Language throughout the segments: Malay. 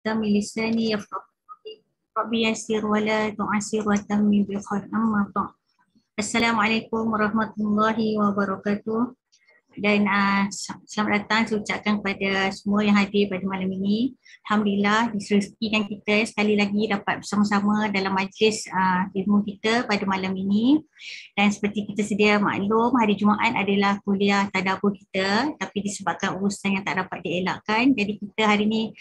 من لساني يفقهوا قولي رب يسر ولا تعسر وتمم بالخير أما بعد. Assalamualaikum warahmatullahi wabarakatuh. Dan selamat datang saya ucapkan kepada semua yang hadir pada malam ini. Alhamdulillah direzekikan kita sekali lagi dapat bersama-sama dalam majlis ilmu kita pada malam ini. Dan seperti kita sedia maklum, hari Jumaat adalah kuliah tadabbur kita, tapi disebabkan urusan yang tak dapat dielakkan, jadi kita hari ini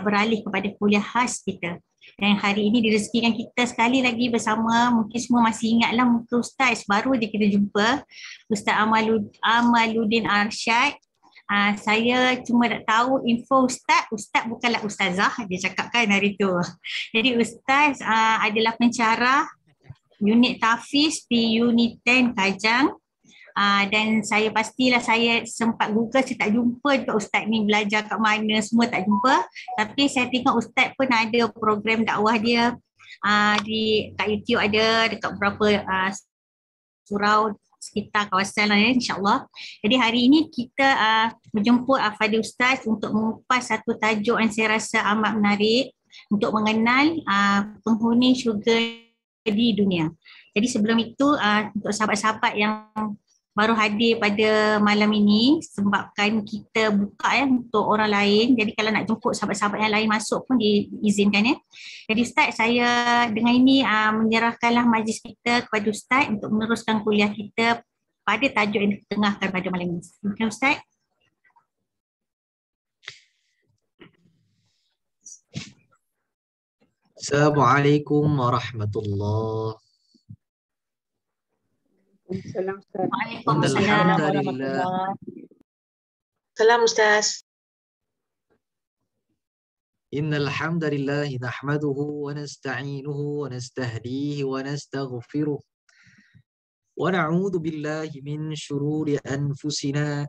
beralih kepada kuliah khas kita. Dan hari ini direzekikan kita sekali lagi bersama, mungkin semua masih ingatlah muka Ustaz, baru je kita jumpa, Ustaz Amaluddin Arsyad. Saya cuma nak tahu info Ustaz bukanlah Ustazah, dia cakapkan hari tu. Jadi Ustaz adalah pensyarah unit tahfiz di unit 10 Kajang. Dan saya pastilah saya sempat Google, saya tak jumpa juga Ustaz ni belajar kat mana, semua tak jumpa. Tapi saya tengok Ustaz pun ada program dakwah dia kat YouTube ada, dekat beberapa surau sekitar kawasan lah ya, insyaAllah. Jadi hari ini kita menjemput Fadil Ustaz untuk mengupas satu tajuk yang saya rasa amat menarik untuk mengenal penghuni syurga di dunia. Jadi sebelum itu untuk sahabat-sahabat yang baru hadir pada malam ini, sebabkan kita buka untuk orang lain. Jadi kalau nak jemput sahabat-sahabat yang lain masuk pun diizinkan ya. Jadi Ustaz, saya dengan ini menyerahkanlah majlis kita kepada Ustaz untuk meneruskan kuliah kita pada tajuk yang ditengahkan pada malam ini. Terima kasih Ustaz. Assalamualaikum warahmatullahi. Waalaikumsalam warahmatullahi. Salam Ustaz. Innal hamdalillah nahmaduhu wa nasta'inuhu wa nastahdihi wa nastaghfiruh wa na'udzu billahi min shururi anfusina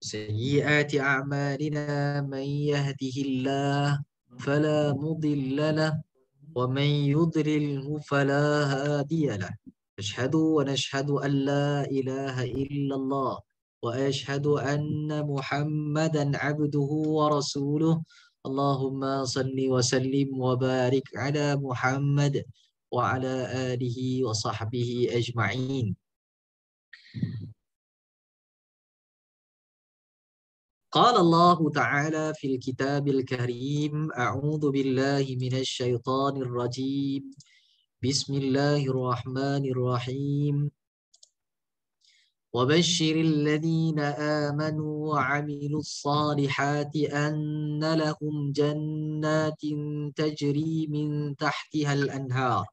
sayyiati a'malina man yahdihillahu fala mudilla lahu wa man yudlilhu fala hadiya lahu. Ashhadu wa nashhadu an la ilaha illallah wa ashhadu anna Muhammadan abduhu wa rasuluh. Allahumma salli wa sallim wa barik ala Muhammad wa ala alihi wa sahbihi ajma'in. Qala Allah Ta'ala fil kitabil karim, a'udzu billahi minasy syaithanir rajim. Bismillahirrahmanirrahim. وبشر الذين آمنوا وعملوا الصالحات أن لهم جنات تجري من تحتها الأنهار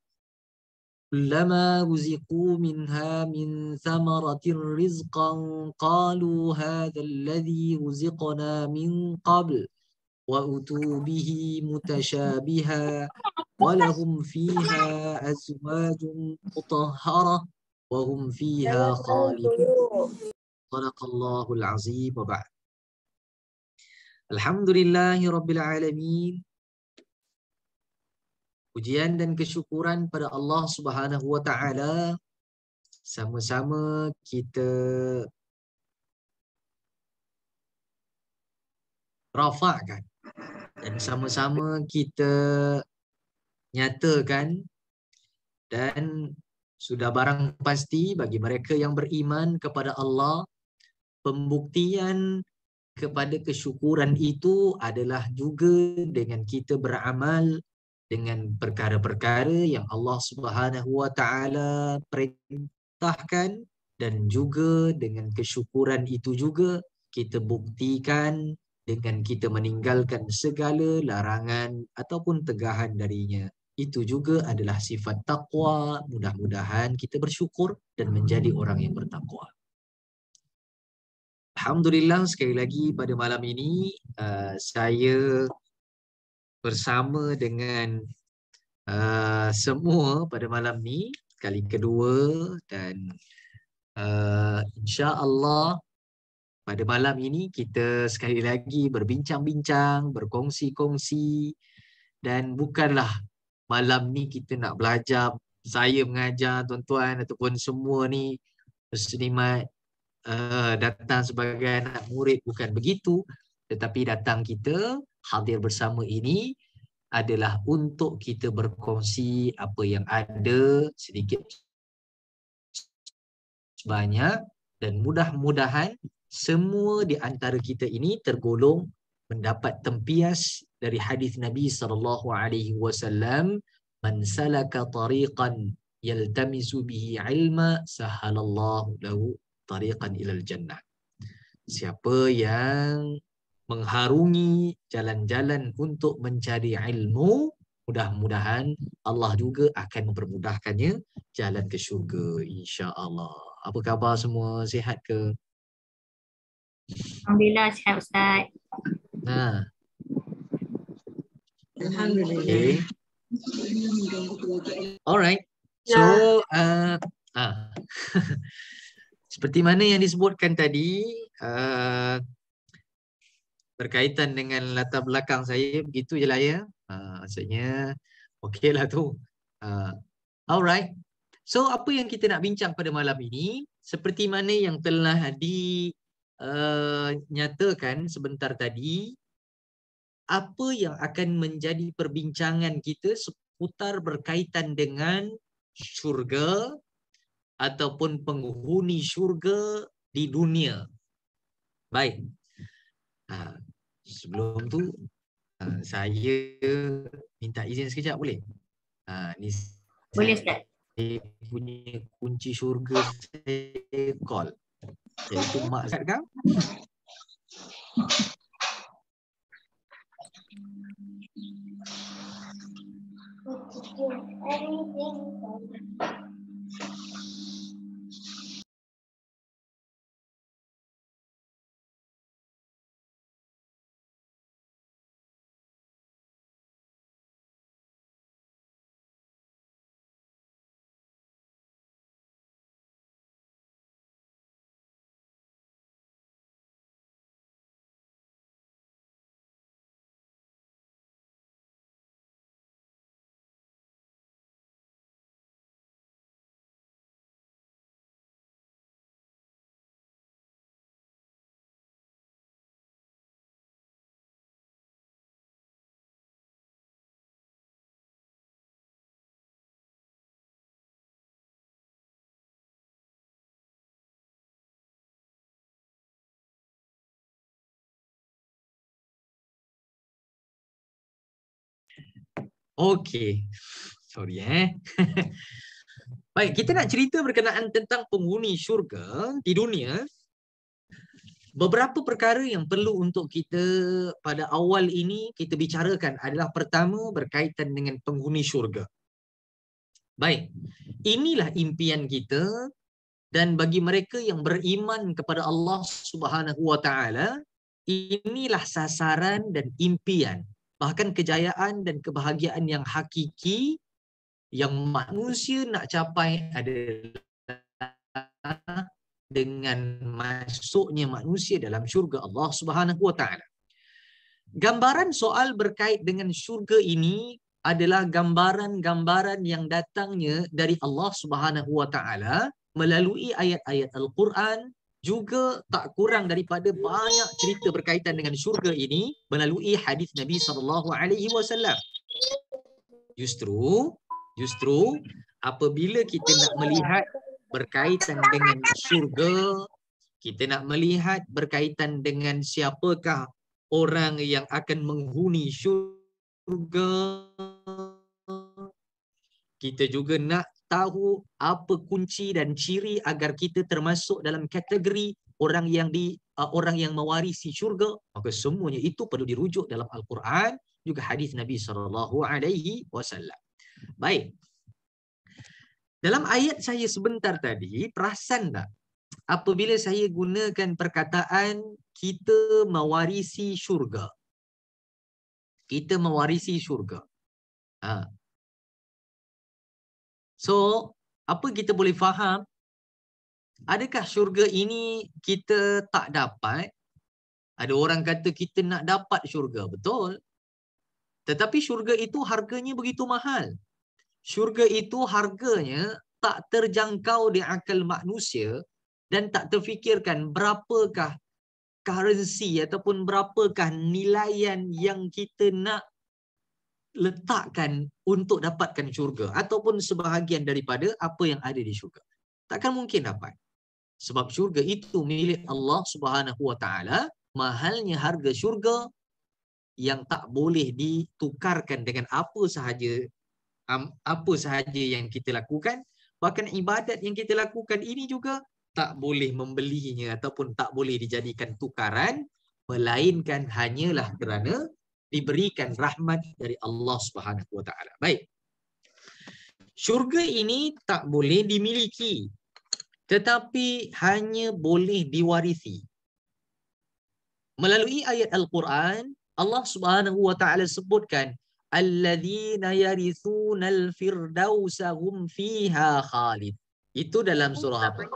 كلما رزقوا منها من ثمرة رزقا قالوا هذا الذي رزقنا من قبل وأتوا به متشابها ولهم فيها أزواج مطهرة وهم فيها خالدون. صدق الله العظيم. وبعد. Alhamdulillahi Rabbil Alamin. Pujian dan kesyukuran pada Allah Subhanahu wa Ta'ala. Sama-sama kita rafa'kan dan sama-sama kita nyatakan, dan sudah barang pasti bagi mereka yang beriman kepada Allah, pembuktian kepada kesyukuran itu adalah juga dengan kita beramal dengan perkara-perkara yang Allah Subhanahu wa Ta'ala perintahkan, dan juga dengan kesyukuran itu juga kita buktikan dengan kita meninggalkan segala larangan ataupun tegahan darinya. Itu juga adalah sifat taqwa. Mudah-mudahan kita bersyukur dan menjadi orang yang bertakwa. Alhamdulillah, sekali lagi pada malam ini saya bersama dengan semua pada malam ni kali kedua, dan insya-Allah pada malam ini kita sekali lagi berbincang-bincang, berkongsi-kongsi, dan bukanlah malam ni kita nak belajar, saya mengajar tuan-tuan ataupun semua ni muslimat datang sebagai anak murid, bukan begitu. Tetapi datang kita hadir bersama ini adalah untuk kita berkongsi apa yang ada sedikit sebanyak, dan mudah-mudahan semua di antara kita ini tergolong mendapat tempias dari hadis Nabi SAW, man salaka tariqan yaltamisu bihi ilma sahalallahu lahu tariqan ilal jannah. Siapa yang mengharungi jalan-jalan untuk mencari ilmu, mudah-mudahan Allah juga akan mempermudahkannya jalan ke syurga, insya-Allah. Apa khabar semua? Sihat ke? Alhamdulillah sihat Ustaz. Nah, Alhamdulillah. okay. Alright. So, seperti mana yang disebutkan tadi, berkaitan dengan latar belakang saya, begitu je lah ya. Maksudnya, okey lah tu. Alright. So, apa yang kita nak bincang pada malam ini, seperti mana yang telah dinyatakan sebentar tadi, apa yang akan menjadi perbincangan kita seputar berkaitan dengan syurga ataupun penghuni syurga di dunia. Baik. Sebelum tu saya minta izin sekejap, boleh? Ni Boleh Ustaz. saya punya kunci syurga saya call, iaitu mak Zat kan? Okey. Sorry Baik, kita nak cerita berkenaan tentang penghuni syurga di dunia. Beberapa perkara yang perlu untuk kita pada awal ini kita bicarakan adalah, pertama, berkaitan dengan penghuni syurga. Baik, inilah impian kita, dan bagi mereka yang beriman kepada Allah Subhanahu Wa Taala, inilah sasaran dan impian, bahkan kejayaan dan kebahagiaan yang hakiki yang manusia nak capai adalah dengan masuknya manusia dalam syurga Allah Subhanahu Wa Taala. Gambaran soal berkait dengan syurga ini adalah gambaran-gambaran yang datangnya dari Allah Subhanahu Wa Taala melalui ayat-ayat Al-Quran, juga tak kurang daripada banyak cerita berkaitan dengan syurga ini melalui hadis Nabi SAW. Justru apabila kita nak melihat berkaitan dengan syurga, kita nak melihat berkaitan dengan siapakah orang yang akan menghuni syurga, kita juga nak tahu apa kunci dan ciri agar kita termasuk dalam kategori orang yang mewarisi syurga. Maka semuanya itu perlu dirujuk dalam Al-Quran, juga hadis Nabi SAW. Baik. Dalam ayat saya sebentar tadi, perasan tak apabila saya gunakan perkataan kita mewarisi syurga? Kita mewarisi syurga. So, apa kita boleh faham? Adakah syurga ini kita tak dapat? Ada orang kata kita nak dapat syurga, betul. Tetapi syurga itu harganya begitu mahal. Syurga itu harganya tak terjangkau di akal manusia, dan tak terfikirkan berapakah currency ataupun berapakah nilaian yang kita nak letakkan untuk dapatkan syurga ataupun sebahagian daripada apa yang ada di syurga. Takkan mungkin dapat. Sebab syurga itu milik Allah Subhanahu wa taala, mahalnya harga syurga yang tak boleh ditukarkan dengan apa sahaja yang kita lakukan. Bahkan ibadat yang kita lakukan ini juga tak boleh membelinya ataupun tak boleh dijadikan tukaran, melainkan hanyalah kerana diberikan rahmat dari Allah Subhanahu wa taala. Baik. Syurga ini tak boleh dimiliki, tetapi hanya boleh diwarisi. Melalui ayat Al-Quran, Allah Subhanahu wa taala sebutkan alladzina yarithunal firdausa hum fiha khalid. Itu dalam surah apa?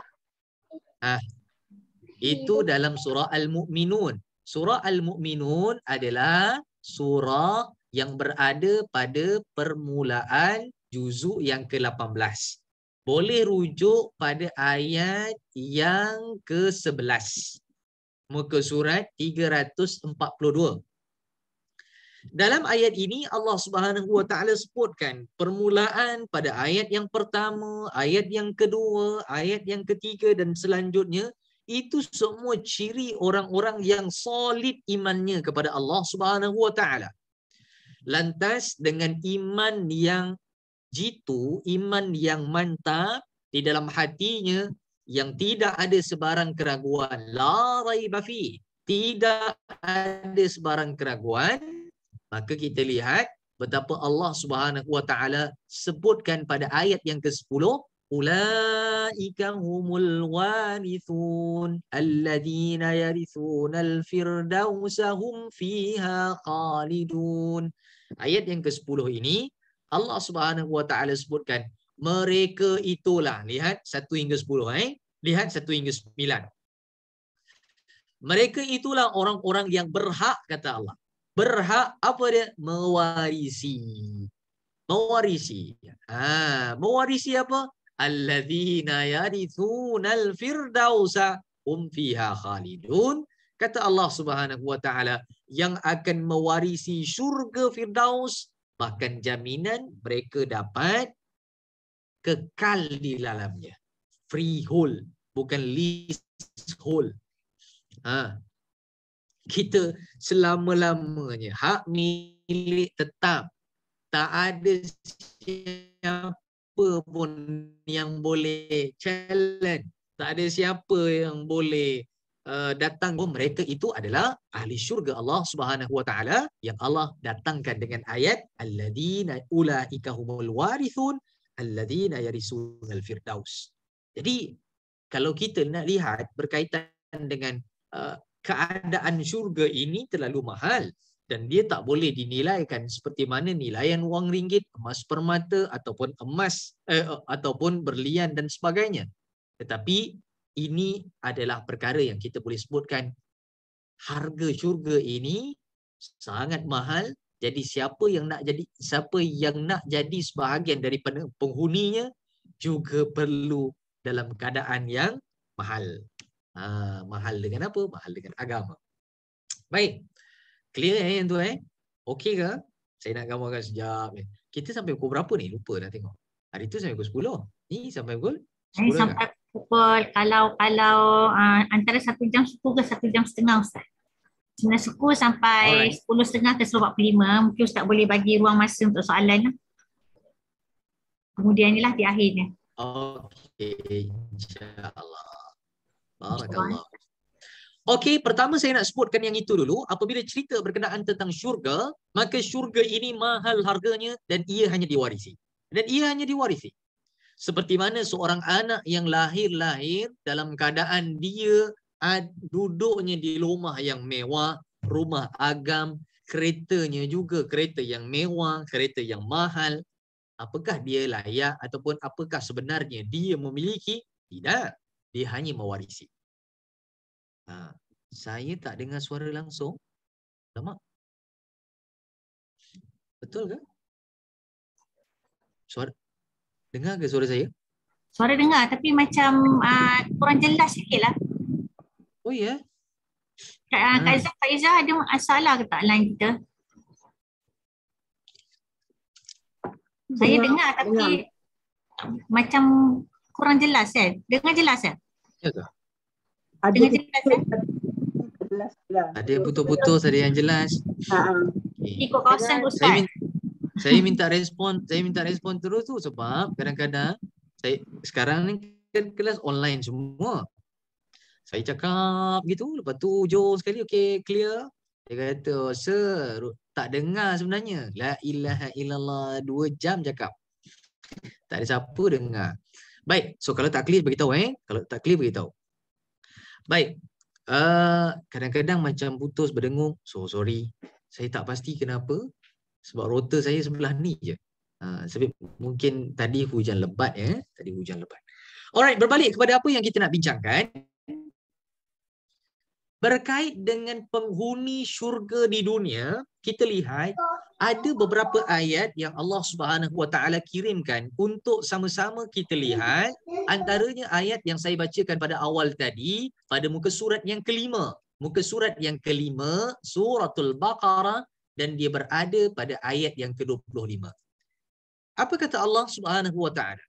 Itu dalam surah Al-Mu'minun. Surah Al-Mu'minun adalah surah yang berada pada permulaan juzuk yang ke-18. Boleh rujuk pada ayat yang ke-11. Muka surat 342. Dalam ayat ini Allah Subhanahu wa taala sebutkan permulaan pada ayat yang pertama, ayat yang kedua, ayat yang ketiga dan selanjutnya. Itu semua ciri orang-orang yang solid imannya kepada Allah Subhanahu wa taala. Lantas dengan iman yang jitu, iman yang mantap di dalam hatinya, yang tidak ada sebarang keraguan, la raiba fi, tidak ada sebarang keraguan, maka kita lihat betapa Allah Subhanahu wa taala sebutkan pada ayat yang ke-10, ulaika humul warithun alladzina yarithunal firdausa hum fiha khalidun. Ayat yang ke-10 ini Allah Subhanahu wa taala sebutkan mereka itulah, lihat 1 hingga 10 lihat 1 hingga 9. Mereka itulah orang-orang yang berhak, kata Allah. Berhak apa dia? Mewarisi. Mewarisi. Mewarisi apa? Alladzina yarithunal firdausa hum fiha khalidun. Kata Allah Subhanahu wa taala, yang akan mewarisi syurga Firdaus, bahkan jaminan mereka dapat kekal di dalamnya. Freehold, bukan leasehold. Kita selama-lamanya hak milik tetap. Tak ada siapa pun yang boleh challenge. Tak ada siapa yang boleh datang. Mereka itu adalah ahli syurga Allah Subhanahu wa taala yang Allah datangkan dengan ayat alladzina ulaika humul warithun alladzina yarisunal firdaus. Jadi kalau kita nak lihat berkaitan dengan keadaan syurga ini terlalu mahal dan dia tak boleh dinilaikan seperti mana nilaian wang ringgit, emas permata ataupun ataupun berlian dan sebagainya. Tetapi ini adalah perkara yang kita boleh sebutkan harga syurga ini sangat mahal. Jadi siapa yang nak jadi sebahagian daripada penghuninya juga perlu dalam keadaan yang mahal. Mahal dengan apa? Mahal dengan agama. Baik. Clear yang tu Okey ke? Saya nak gambarkan sekejap. Kita sampai pukul berapa ni? Lupa dah tengok. Hari tu sampai pukul 10. Ni sampai pukul 10 sampai pukul kalau antara 1 jam 10 ke 1 jam setengah Ustaz. Sebenarnya suku sampai 10.30 ke 10.45. Mungkin Ustaz boleh bagi ruang masa untuk soalan. Kemudian inilah di akhirnya. Okey, insya-Allah. Barakallah. Okey, pertama saya nak sebutkan yang itu dulu. Apabila cerita berkenaan tentang syurga, maka syurga ini mahal harganya dan ia hanya diwarisi. Seperti mana seorang anak yang lahir dalam keadaan dia duduknya di rumah yang mewah, rumah agam, keretanya juga kereta yang mewah, kereta yang mahal. Apakah dia layak ataupun apakah sebenarnya dia memiliki? Tidak. Dia hanya mewarisi. Saya tak dengar suara langsung. Lama. Betul ke? Dengar ke suara saya? Suara dengar tapi macam kurang jelas sikit lah. Oh ya? Kak Faizah ada masalah ke tak line kita? Saya dengar tapi macam kurang jelas kan? Dengar jelas kan? Ya ke? Ada Dengar jelas kan? jelas lah. Ada yang putus-putus, ada yang jelas. Okay. Ikut kawasan Ustaz. Saya minta respon terus tu sebab kadang-kadang sekarang ni kan kelas online semua. Saya cakap gitu, lepas tu jom sekali okey clear. Dia kata, "Sir, tak dengar sebenarnya. La ilaha illallah 2 jam cakap. Tak ada siapa dengar." Baik, so kalau tak clear beritahu Kalau tak clear beritahu. Baik. Kadang-kadang macam putus berdengung. So sorry. Saya tak pasti kenapa. Sebab router saya sebelah ni je. Sebab mungkin tadi hujan lebat Tadi hujan lebat. Alright, berbalik kepada apa yang kita nak bincangkan. Berkait dengan penghuni syurga di dunia, kita lihat ada beberapa ayat yang Allah Subhanahu Wa Taala kirimkan untuk sama-sama kita lihat. Antaranya ayat yang saya bacakan pada awal tadi pada muka surat yang kelima. Muka surat yang kelima, Suratul Baqarah, dan dia berada pada ayat yang ke-25. Apa kata Allah Subhanahu Wa Taala?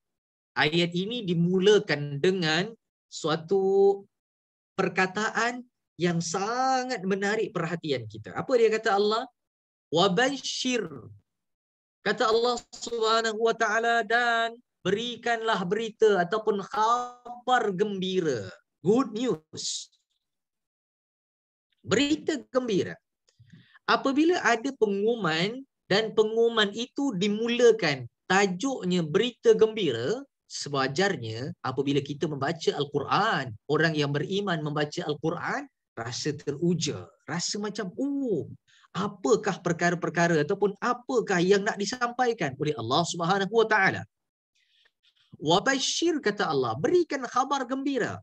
Ayat ini dimulakan dengan suatu perkataan yang sangat menarik perhatian kita. Apa dia kata Allah? Wabashir. Kata Allah Subhanahu Wa Taala, dan berikanlah berita ataupun khabar gembira. Good news. Berita gembira. Apabila ada pengumuman dan pengumuman itu dimulakan tajuknya berita gembira, sewajarnya apabila kita membaca Al-Quran, orang yang beriman membaca Al-Quran, rasa teruja, rasa macam, apakah perkara-perkara ataupun apakah yang nak disampaikan oleh Allah Subhanahu Wa Taala. Wabashir, kata Allah, berikan khabar gembira.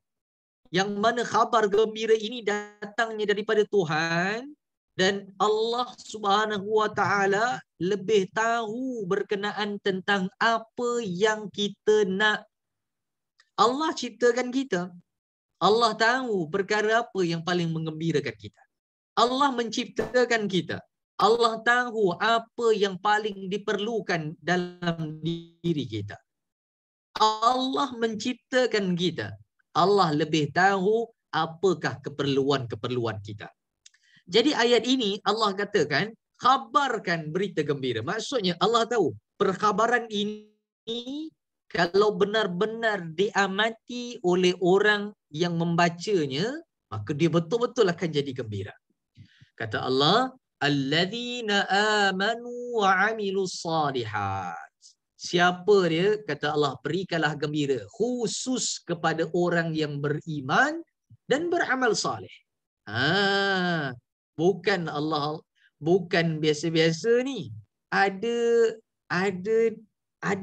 Yang mana khabar gembira ini datangnya daripada Tuhan, dan Allah Subhanahu Wa Taala lebih tahu berkenaan tentang apa yang kita nak. Allah ciptakan kita. Allah tahu perkara apa yang paling mengembirakan kita. Allah menciptakan kita. Allah tahu apa yang paling diperlukan dalam diri kita. Allah menciptakan kita. Allah lebih tahu apakah keperluan-keperluan kita. Jadi ayat ini Allah katakan, khabarkan berita gembira. Maksudnya Allah tahu perkhabaran ini kalau benar-benar diamati oleh orang yang membacanya, maka dia betul-betul akan jadi gembira. Kata Allah, alladzina amanu wa amilus salihat. Siapa dia? Kata Allah, berikanlah gembira khusus kepada orang yang beriman dan beramal saleh. Bukan Allah, bukan biasa-biasa ni. Ada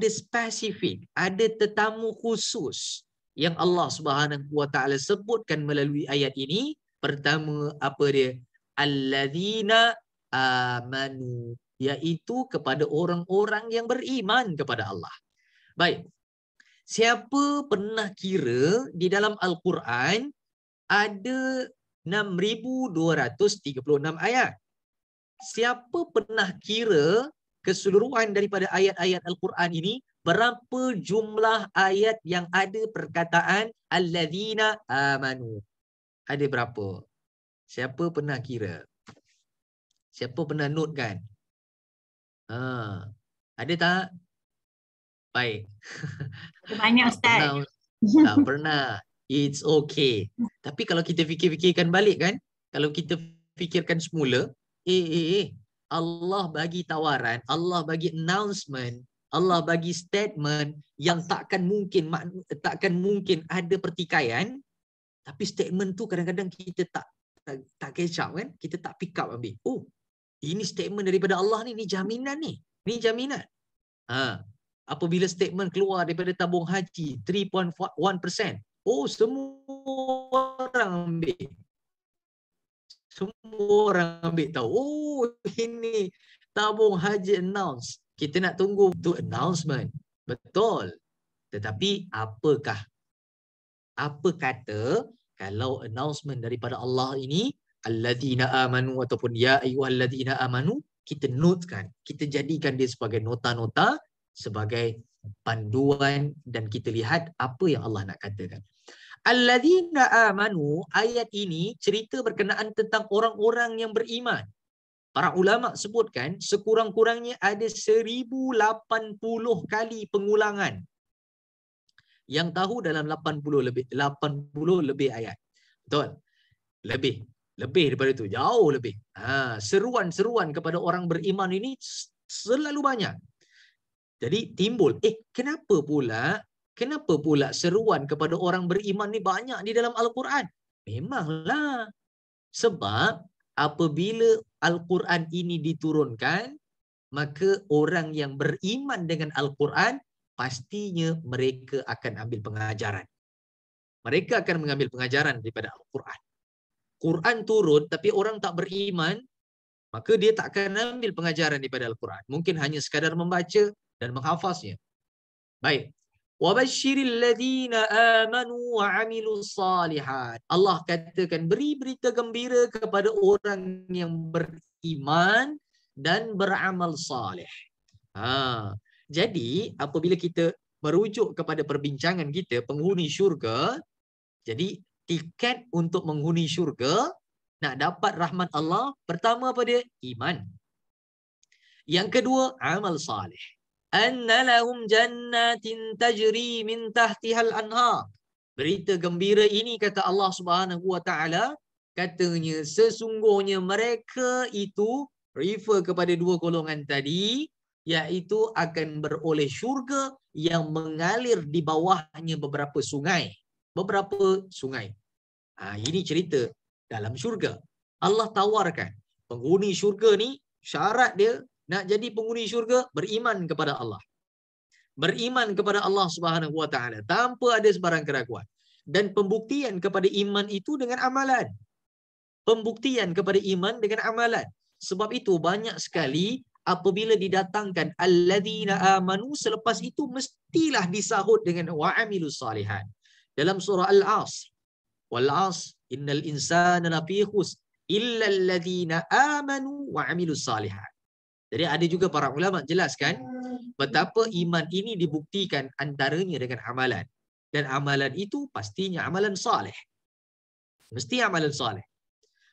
spesifik, ada tetamu khusus yang Allah Subhanahu Wa Taala sebutkan melalui ayat ini. Pertama, apa dia? Alladzina amanu, iaitu kepada orang-orang yang beriman kepada Allah. Baik. Siapa pernah kira di dalam Al-Quran ada 6,236 ayat? Siapa pernah kira keseluruhan daripada ayat-ayat Al-Quran ini, berapa jumlah ayat yang ada perkataan alladzina amanu? Ada berapa? Siapa pernah kira? Siapa pernah note kan? Ada tak? Baik. Banyak Ustaz. Tak pernah. It's okay. Tapi kalau kita fikir-fikirkan balik kan, kalau kita fikirkan semula, Allah bagi tawaran, Allah bagi announcement, Allah bagi statement yang takkan mungkin ada pertikaian, tapi statement tu kadang-kadang kita tak catch up kan, kita tak pick up ambil. Ini statement daripada Allah ni jaminan ni. Ni jaminan. Apabila statement keluar daripada tabung haji 3.1%, semua orang ambil. Semua orang ambil tahu. Ini tabung haji announce. Kita nak tunggu tu announcement. Betul. Tetapi apa kata kalau announcement daripada Allah ini, alladzina amanu ataupun ya ayyuhalladzina amanu, kita notekan, kita jadikan dia sebagai nota-nota sebagai panduan dan kita lihat apa yang Allah nak katakan. Alladzina amanu, ayat ini cerita berkenaan tentang orang-orang yang beriman. Para ulama sebutkan sekurang-kurangnya ada 1080 kali pengulangan. Yang tahu dalam 80 lebih ayat. Betul? Lebih daripada itu, jauh lebih. Seruan-seruan kepada orang beriman ini selalu banyak. Jadi timbul, kenapa pula seruan kepada orang beriman ni banyak di dalam Al-Quran? Memanglah. Sebab apabila Al-Quran ini diturunkan, maka orang yang beriman dengan Al-Quran, pastinya mereka akan ambil pengajaran. Mereka akan mengambil pengajaran daripada Al-Quran. Quran turun tapi orang tak beriman, maka dia tak akan ambil pengajaran daripada Al-Quran. Mungkin hanya sekadar membaca dan menghafaznya. Baik. Wabashiril ladzina amanu wa 'amilus salihat. Allah katakan beri berita gembira kepada orang yang beriman dan beramal saleh. Jadi apabila kita merujuk kepada perbincangan kita penghuni syurga, jadi tiket untuk menghuni syurga, nak dapat rahmat Allah, pertama apa dia? Iman. Yang kedua, amal saleh. Anna lahum jannatin tajri min tahtihal anhar. Berita gembira ini kata Allah Subhanahu wa taala, katanya sesungguhnya mereka itu refer kepada dua golongan tadi, iaitu akan beroleh syurga yang mengalir di bawahnya beberapa sungai. Ini cerita dalam syurga. Allah tawarkan penghuni syurga ni, syarat dia nak jadi penghuni syurga, beriman kepada Allah. Beriman kepada Allah Subhanahu wa taala tanpa ada sebarang keraguan. Dan pembuktian kepada iman itu dengan amalan. Pembuktian kepada iman dengan amalan. Sebab itu banyak sekali apabila didatangkan alladzina amanu, selepas itu mestilah disahut dengan wa amilus salihat. Dalam surah Al-Asr, wal 'asr innal insana lafi khusr illa alladzina amanu wa amilus salihat. Jadi ada juga para ulama jelaskan betapa iman ini dibuktikan antaranya dengan amalan. Dan amalan itu pastinya amalan saleh. Mesti amalan saleh.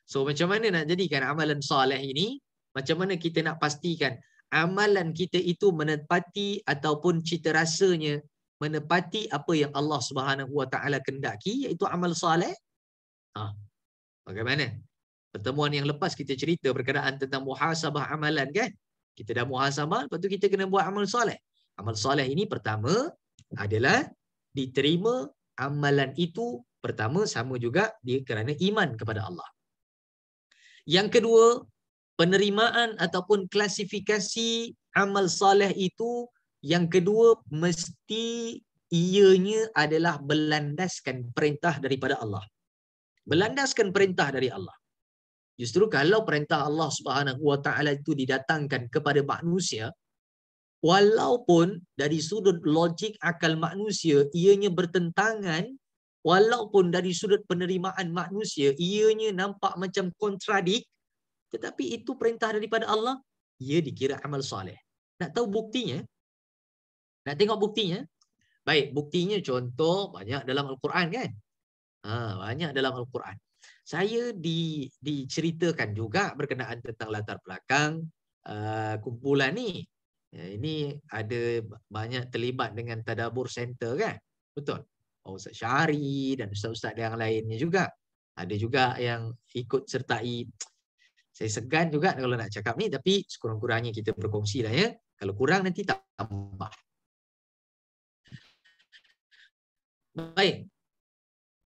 So macam mana nak jadikan amalan saleh ini? Macam mana kita nak pastikan amalan kita itu menepati ataupun cita rasanya menepati apa yang Allah Subhanahu wa taala kehendaki, iaitu amal saleh? Bagaimana? Pertemuan yang lepas kita cerita berkenaan tentang muhasabah amalan kan? Kita dah muhasabah, lepas tu kita kena buat amal soleh. Amal soleh ini pertama adalah diterima amalan itu, pertama sama juga dia kerana iman kepada Allah. Yang kedua, penerimaan ataupun klasifikasi amal soleh itu, yang kedua mesti ianya adalah berlandaskan perintah daripada Allah. Berlandaskan perintah dari Allah. Justru kalau perintah Allah Subhanahu wa taala itu didatangkan kepada manusia, walaupun dari sudut logik akal manusia ianya bertentangan, walaupun dari sudut penerimaan manusia ianya nampak macam kontradik, tetapi itu perintah daripada Allah, ia dikira amal soleh. Nak tahu buktinya? Nak tengok buktinya? Baik, buktinya contoh banyak dalam Al-Quran kan? Banyak dalam Al-Quran. Saya diceritakan juga berkenaan tentang latar belakang kumpulan ni. Ini ada banyak terlibat dengan Tadabbur Center kan? Betul? Ustaz Syahri dan ustaz-ustaz yang lainnya juga. Ada juga yang ikut sertai. Saya segan juga kalau nak cakap ni, tapi sekurang-kurangnya kita berkongsi lah ya. Kalau kurang nanti tambah. Baik.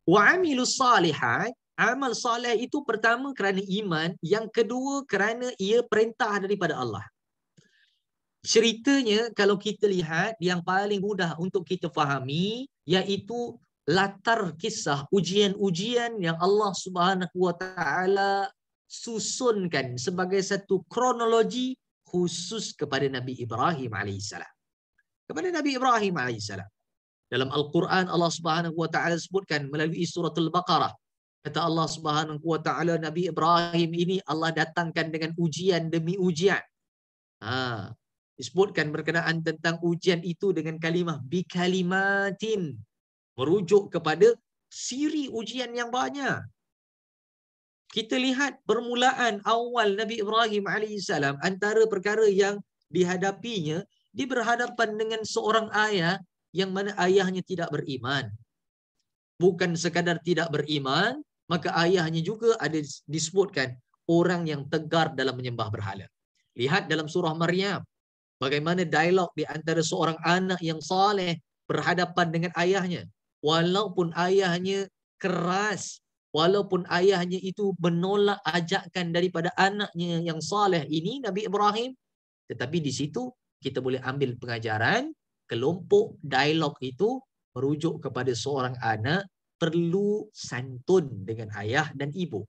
Wa amilus salihat, amal soleh itu pertama kerana iman, yang kedua kerana ia perintah daripada Allah. Ceritanya kalau kita lihat yang paling mudah untuk kita fahami, iaitu latar kisah ujian-ujian yang Allah Subhanahu wa taala susunkan sebagai satu kronologi khusus kepada Nabi Ibrahim alaihissalam. Kepada Nabi Ibrahim alaihissalam. Dalam Al-Quran Allah Subhanahu wa taala sebutkan melalui surah Al-Baqarah. Kata Allah Subhanahu wa taala, Nabi Ibrahim ini Allah datangkan dengan ujian demi ujian. disebutkan berkenaan tentang ujian itu dengan kalimah bikalimatin, merujuk kepada siri ujian yang banyak. Kita lihat permulaan awal Nabi Ibrahim alaihissalam, antara perkara yang dihadapinya, dia berhadapan dengan seorang ayah yang mana ayahnya tidak beriman. Bukan sekadar tidak beriman, maka ayahnya juga ada disebutkan orang yang tegar dalam menyembah berhala. Lihat dalam surah Maryam, bagaimana dialog di antara seorang anak yang saleh berhadapan dengan ayahnya. Walaupun ayahnya keras, walaupun ayahnya itu menolak ajakan daripada anaknya yang saleh ini, Nabi Ibrahim, tetapi di situ kita boleh ambil pengajaran, kelompok dialog itu merujuk kepada seorang anak perlu santun dengan ayah dan ibu.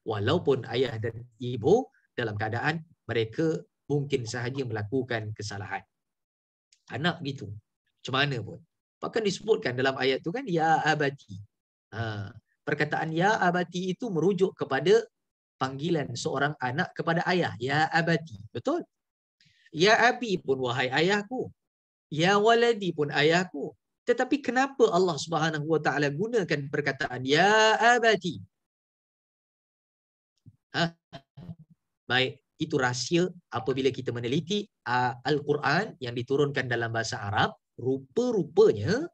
Walaupun ayah dan ibu dalam keadaan mereka mungkin sahaja melakukan kesalahan. Anak gitu, macam mana pun. Bahkan disebutkan dalam ayat tu kan, ya abati. Perkataan ya abati itu merujuk kepada panggilan seorang anak kepada ayah. Ya abati. Betul? Ya abi pun wahai ayahku. Ya waladi pun ayahku. Tetapi kenapa Allah Subhanahu Wa Taala gunakan perkataan ya abati? Baik, itu rahsia apabila kita meneliti Al-Quran yang diturunkan dalam bahasa Arab, rupa-rupanya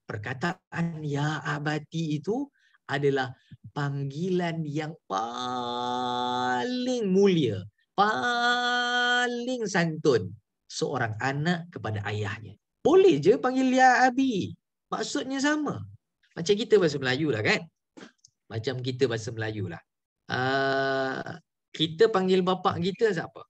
perkataan ya abati itu adalah panggilan yang paling mulia, paling santun seorang anak kepada ayahnya. Boleh je panggil ya abi. Maksudnya sama. Macam kita bahasa Melayu lah kan? Macam kita bahasa Melayu lah. Kita panggil bapa kita siapa?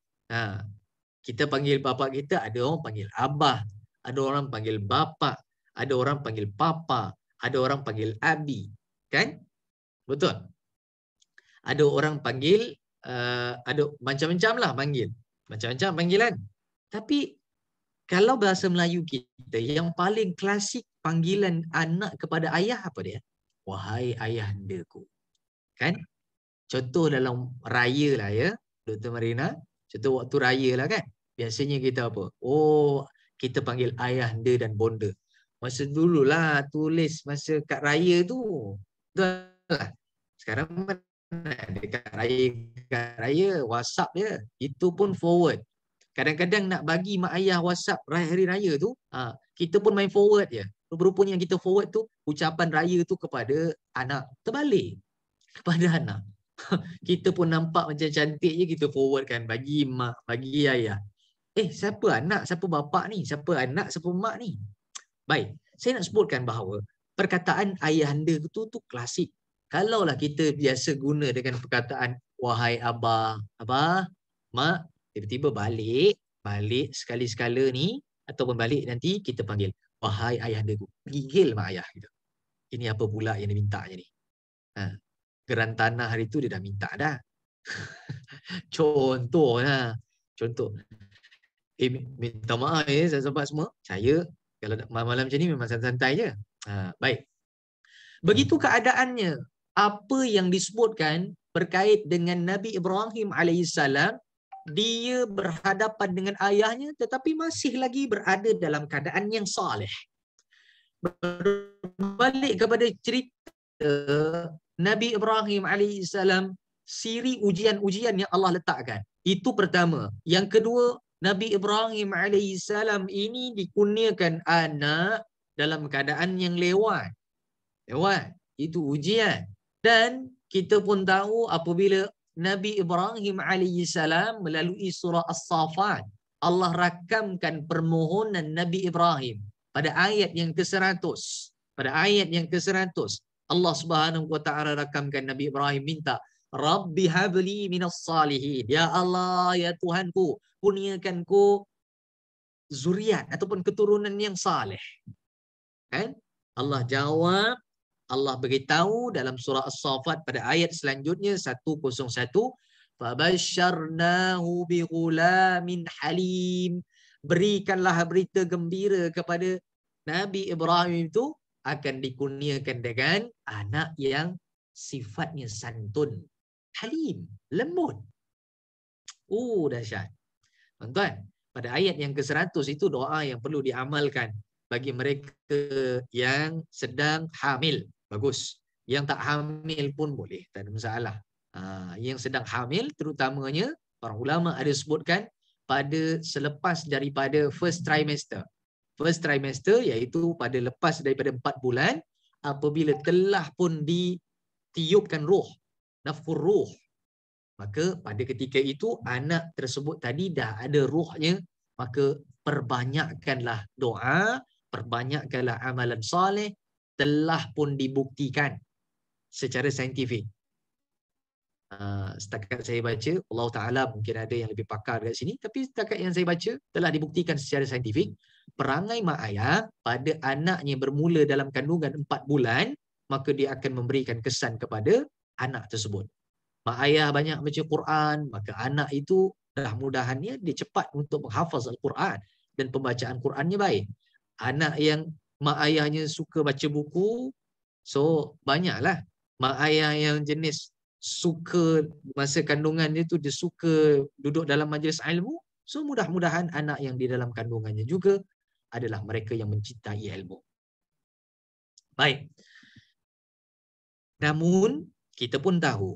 Kita panggil bapa kita, ada orang panggil abah, ada orang panggil bapa, ada orang panggil papa, ada orang panggil abi, kan? Betul? Ada orang panggil, ada macam-macam lah panggil. Macam-macam panggilan. Tapi kalau bahasa Melayu kita, yang paling klasik panggilan anak kepada ayah apa dia? Wahai ayahandaku. Kan? Contoh dalam raya lah ya, Dr. Marina. Contoh waktu raya lah kan. Biasanya kita apa? Oh, kita panggil ayahanda dan bonda. Masa dululah tulis masa kat raya tu. Betul lah. Sekarang mana ada kat raya, WhatsApp dia. Itu pun forward. Kadang-kadang nak bagi mak ayah WhatsApp hari raya tu, kita pun main forward je. Rupanya yang kita forward tu, ucapan raya tu kepada anak. Terbalik. Kepada anak. Kita pun nampak macam cantik je, kita forward kan, bagi mak, bagi ayah. Siapa anak, siapa bapa ni, siapa anak, siapa mak ni. Baik, saya nak sebutkan bahawa perkataan ayahanda tu klasik. Kalaulah kita biasa guna dengan perkataan wahai abah, mak, tiba-tiba balik sekali-sekala ni, ataupun balik nanti kita panggil wahai ayahanda tu. Gigil mak ayah kita. Ini apa pula yang dia minta je ni? Geran tanah hari tu dia dah minta dah. Contoh. Minta maaf sahabat semua. Saya kalau malam-malam macam ni memang santai-santai je. Baik. Begitu keadaannya. Apa yang disebutkan berkait dengan Nabi Ibrahim alaihissalam, dia berhadapan dengan ayahnya tetapi masih lagi berada dalam keadaan yang saleh. Berbalik kepada cerita Nabi Ibrahim alaihissalam, siri ujian-ujian yang Allah letakkan. Itu pertama. Yang kedua, Nabi Ibrahim alaihissalam ini dikurniakan anak dalam keadaan yang lewat. Itu ujian. Dan kita pun tahu apabila Nabi Ibrahim alaihissalam melalui surah As-Saffat, Allah rakamkan permohonan Nabi Ibrahim pada ayat yang ke-100. Pada ayat yang ke-100, Allah Subhanahu Wa Taala rakamkan Nabi Ibrahim minta, Rabbi habli minas salihin. Ya Allah, ya Tuhanku, kurniakanku zuriat ataupun keturunan yang saleh. Kan? Allah jawab, Allah beritahu dalam surah As-Saffat pada ayat selanjutnya 101, fabasyarnahu bighulamin halim. Berikanlah berita gembira kepada Nabi Ibrahim itu akan dikurniakan dengan anak yang sifatnya santun, halim, lembut. Dahsyat. Tuan-tuan, pada ayat yang ke-100 itu doa yang perlu diamalkan bagi mereka yang sedang hamil. Bagus. Yang tak hamil pun boleh, tak ada masalah. Yang sedang hamil terutamanya para ulama ada sebutkan pada selepas daripada first trimester. First trimester iaitu pada lepas daripada 4 bulan, apabila telah pun ditiupkan roh, nafkhur ruh, maka pada ketika itu anak tersebut tadi dah ada ruhnya, maka perbanyakkanlah doa, perbanyakkanlah amalan soleh, telah pun dibuktikan secara saintifik. Setakat saya baca, Allah Ta'ala mungkin ada yang lebih pakar kat sini, tapi setakat yang saya baca telah dibuktikan secara saintifik, perangai mak ayah pada anaknya bermula dalam kandungan 4 bulan, maka dia akan memberikan kesan kepada anak tersebut. Mak ayah banyak baca Quran, maka anak itu dah mudahannya dia cepat untuk menghafaz Al-Quran dan pembacaan Qurannya baik. Anak yang mak ayahnya suka baca buku, so banyaklah mak ayah yang jenis suka masa kandungan dia tu dia suka duduk dalam majlis ilmu, so mudah-mudahan anak yang di dalam kandungannya juga adalah mereka yang mencintai ilmu. Baik. Namun kita pun tahu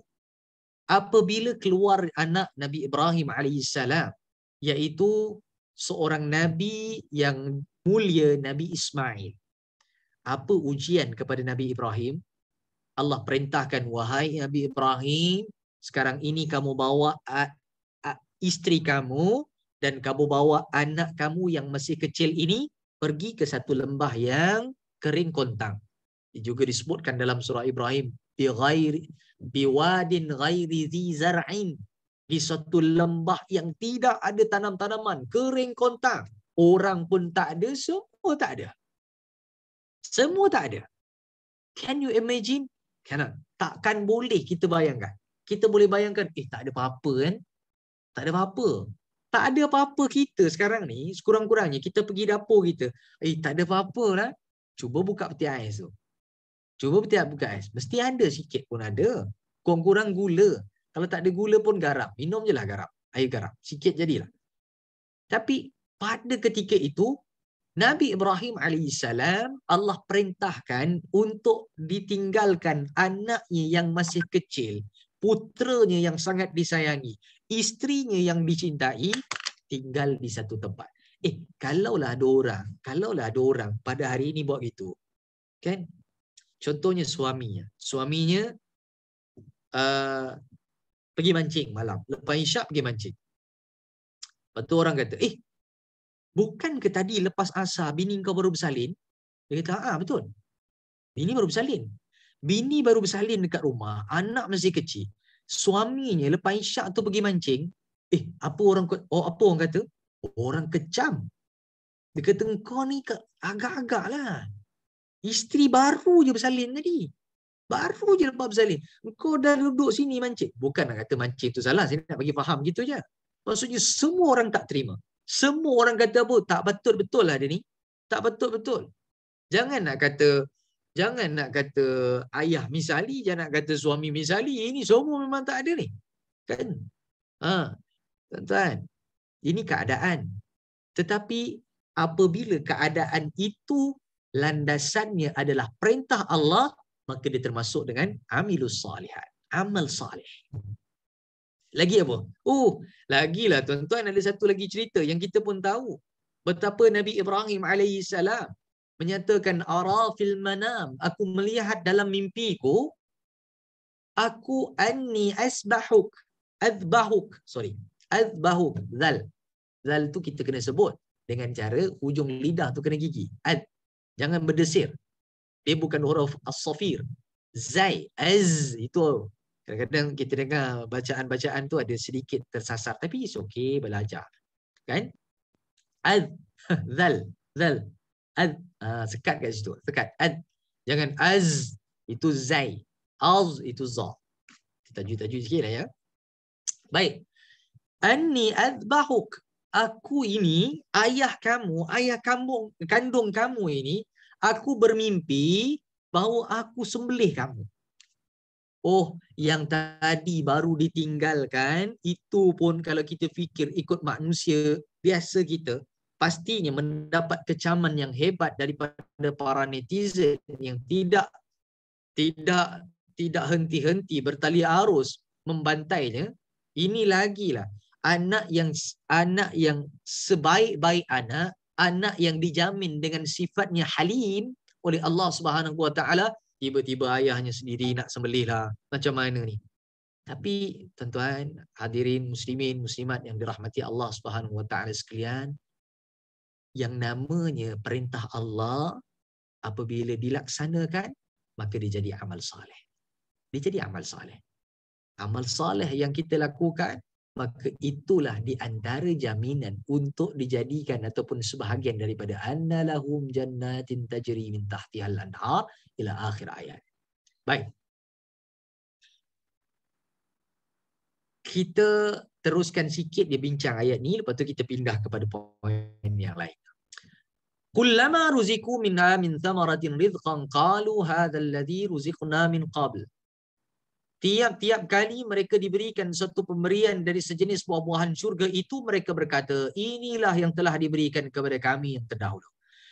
apabila keluar anak Nabi Ibrahim alaihissalam, iaitu seorang nabi yang mulia, Nabi Ismail, apa ujian kepada Nabi Ibrahim? Allah perintahkan, wahai Nabi Ibrahim, sekarang ini kamu bawa isteri kamu dan kamu bawa anak kamu yang masih kecil ini pergi ke satu lembah yang kering kontang. Ini juga disebutkan dalam surah Ibrahim, biwadin ghairi zi zar'in, di satu lembah yang tidak ada tanam-tanaman, kering kontang, orang pun tak ada, semua tak ada. Semua tak ada. Can you imagine? Cannot. Takkan boleh kita bayangkan. Kita boleh bayangkan, tak ada apa-apa kan? Tak ada apa-apa. Tak ada apa-apa kita sekarang ni, sekurang-kurangnya kita pergi dapur kita. Tak ada apa-apa lah. Cuba buka peti ais tu. Cuba buka ais. Mesti ada sikit pun ada. Kurang-kurang gula. Kalau tak ada gula pun garam. Minum je lah garam. Air garam. Sikit jadilah. Tapi pada ketika itu, Nabi Ibrahim alaihissalam, Allah perintahkan untuk ditinggalkan anaknya yang masih kecil, putranya yang sangat disayangi, isterinya yang dicintai, tinggal di satu tempat. Kalaulah ada orang pada hari ini buat gitu, kan? Contohnya suaminya pergi mancing malam, lepas isyak pergi mancing. Lepas tu orang kata, bukan ke tadi lepas asar bini kau baru bersalin? Dia kata, betul. Bini baru bersalin. Bini baru bersalin dekat rumah, anak masih kecil. Suaminya lepas isyak tu pergi mancing. Apa orang kata? Orang kecam. Dia kata, kau ni agak-agak lah. Isteri baru je bersalin tadi. Baru je lepas bersalin. Kau dah duduk sini mancing. Bukan nak kata mancing tu salah. Saya nak bagi faham gitu je. Maksudnya semua orang tak terima. Semua orang kata apa? Tak betul-betul lah dia ni. Tak betul-betul. Jangan nak kata ayah misali, jangan nak kata suami misali. Ini semua memang tak ada ni. Kan? Tuan-tuan. Ini keadaan. Tetapi apabila keadaan itu landasannya adalah perintah Allah, maka dia termasuk dengan amilus salihat. Amal salih. Lagi apa? Lagilah tuan-tuan, ada satu lagi cerita yang kita pun tahu. Betapa Nabi Ibrahim alaihissalam menyatakan, ara fil manam, aku melihat dalam mimpiku, aku anni azbahuk. Zal tu kita kena sebut dengan cara hujung lidah tu kena gigi. Jangan berdesir. Dia bukan huruf as-safir. Zai, itu. Kadang-kadang kita dengar bacaan-bacaan tu ada sedikit tersasar, tapi it's okay, belajar. Kan? Zal. Sekat kat situ. Sekat. Jangan itu zai. Itu za. Tajuk sikit lah ya. Baik. Anni azbahuk. Aku ini, ayah kandung kamu ini, aku bermimpi bahawa aku sembelih kamu. Oh, yang tadi baru ditinggalkan, itu pun kalau kita fikir ikut manusia biasa kita, pastinya mendapat kecaman yang hebat daripada para netizen yang tidak tidak henti-henti bertali arus membantainya. Ini lagilah anak yang sebaik-baik anak yang dijamin dengan sifatnya halim oleh Allah Subhanahu Wa Taala, tiba-tiba ayahnya sendiri nak sembelih lah. Macam mana ni? Tapi tuan-tuan, hadirin muslimin, muslimat yang dirahmati Allah Subhanahu Wa Taala sekalian, yang namanya perintah Allah apabila dilaksanakan, maka dia jadi amal soleh. Dia jadi amal soleh. Amal soleh yang kita lakukan, maka itulah di antara jaminan untuk dijadikan ataupun sebahagian daripada anna lahum jannatin tajri min tahtihal anhar ila akhir ayat. Baik. Kita teruskan sikit dia bincang ayat ni, lepas tu kita pindah kepada poin yang lain. Kullama ruziku minha min thamaratin rizqan qalu hadha alladhi ruziqna min qabl. Tiap-tiap kali mereka diberikan satu pemberian dari sejenis buah-buahan syurga itu, mereka berkata, inilah yang telah diberikan kepada kami yang terdahulu.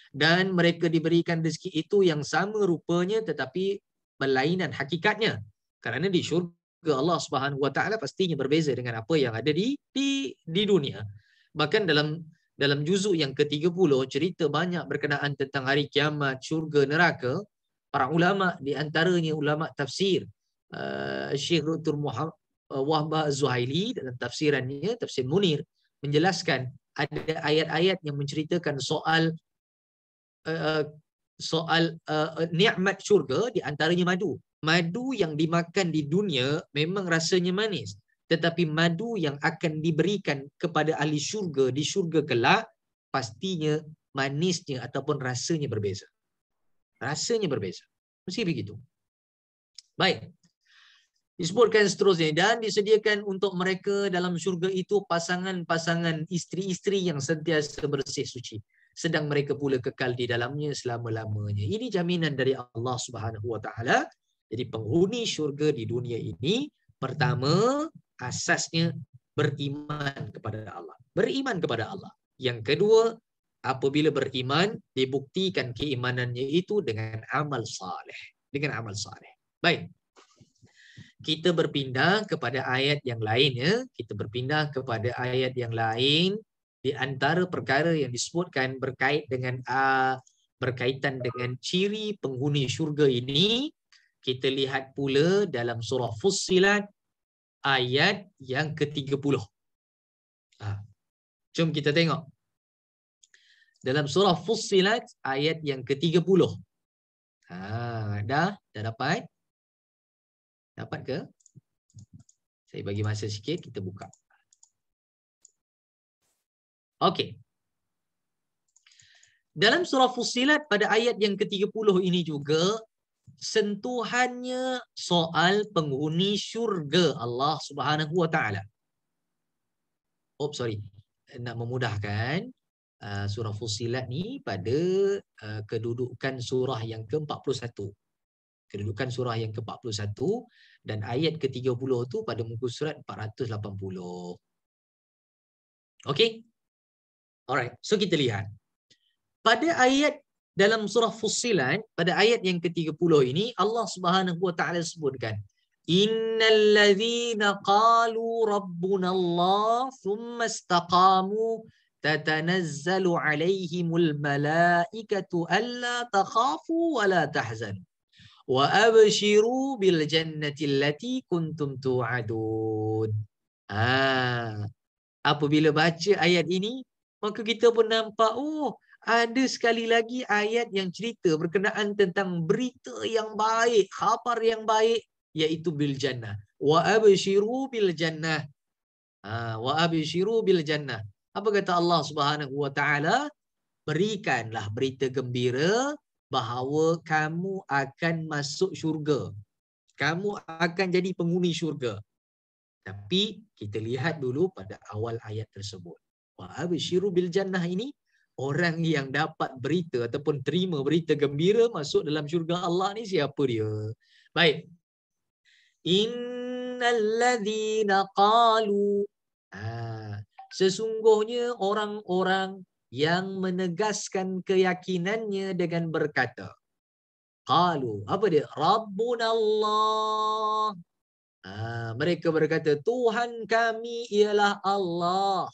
Dan mereka diberikan rezeki itu yang sama rupanya tetapi berlainan hakikatnya. Kerana di syurga Allah Subhanahu Wa Taala pastinya berbeza dengan apa yang ada di dunia. Bahkan dalam juzuk yang ke-30 cerita banyak berkenaan tentang hari kiamat, syurga, neraka. Para ulama, di antaranya ulama tafsir, Syekh Dr. Muhammad Wahbah Az-Zuhaili dalam tafsirannya, Tafsir Munir, menjelaskan ada ayat-ayat yang menceritakan soal nikmat syurga, di antaranya madu. Madu yang dimakan di dunia memang rasanya manis, tetapi madu yang akan diberikan kepada ahli syurga di syurga kelak, pastinya manisnya ataupun rasanya berbeza. Rasanya berbeza. Mesti begitu. Baik. Disebutkan seterusnya, dan disediakan untuk mereka dalam syurga itu pasangan-pasangan isteri-isteri yang sentiasa bersih suci, sedang mereka pula kekal di dalamnya selama-lamanya. Ini jaminan dari Allah Subhanahu Wa Taala. Jadi penghuni syurga di dunia ini, pertama asasnya beriman kepada Allah. Beriman kepada Allah. Yang kedua, apabila beriman, dibuktikan keimanannya itu dengan amal saleh. Dengan amal saleh. Baik. Kita berpindah kepada ayat yang lain ya. Kita berpindah kepada ayat yang lain. Di antara perkara yang disebutkan berkaitan dengan ciri penghuni syurga ini, kita lihat pula dalam surah Fussilat ayat yang ke-30. Jom kita tengok. Dalam surah Fussilat ayat yang ke-30. Dah dapat? Dapat ke? Saya bagi masa sikit, kita buka. Okey. Dalam surah Fussilat pada ayat yang ke-30 ini juga, sentuhannya soal penghuni syurga Allah Subhanahu Wa Taala. Nak memudahkan, surah Fussilat ni pada kedudukan surah yang ke-41. Kedudukan surah yang ke-41 dan ayat ke-30 tu pada muka surat 480. Okey? Alright, so kita lihat. Pada ayat dalam surah Fussilat, pada ayat yang ke-30 ini, Allah Subhanahu Wa Taala sebutkan, Innal ladzina qalu rabbuna Allah thumma istaqamu tatanazzalu alaihimul malaikatu alla takhafu wa la tahzanu wa abshiru bil jannati allati kuntum tu'adun. Apabila baca ayat ini, maka kita pun nampak, ada sekali lagi ayat yang cerita berkenaan tentang berita yang baik, khabar yang baik, iaitu bil jannah. Wa abshiru bil jannah. Wa abshiru bil jannah. Apa kata Allah Subhanahu Wa Taala? Berikanlah berita gembira bahawa kamu akan masuk syurga. Kamu akan jadi penghuni syurga. Tapi kita lihat dulu pada awal ayat tersebut. Wa abshiru bil jannah ini, orang yang dapat berita ataupun terima berita gembira masuk dalam syurga Allah ni siapa dia? Baik. Innal ladzina qalu. Sesungguhnya orang-orang yang menegaskan keyakinannya dengan berkata, qalu, apa dia? Rabbunallah. Mereka berkata, Tuhan kami ialah Allah.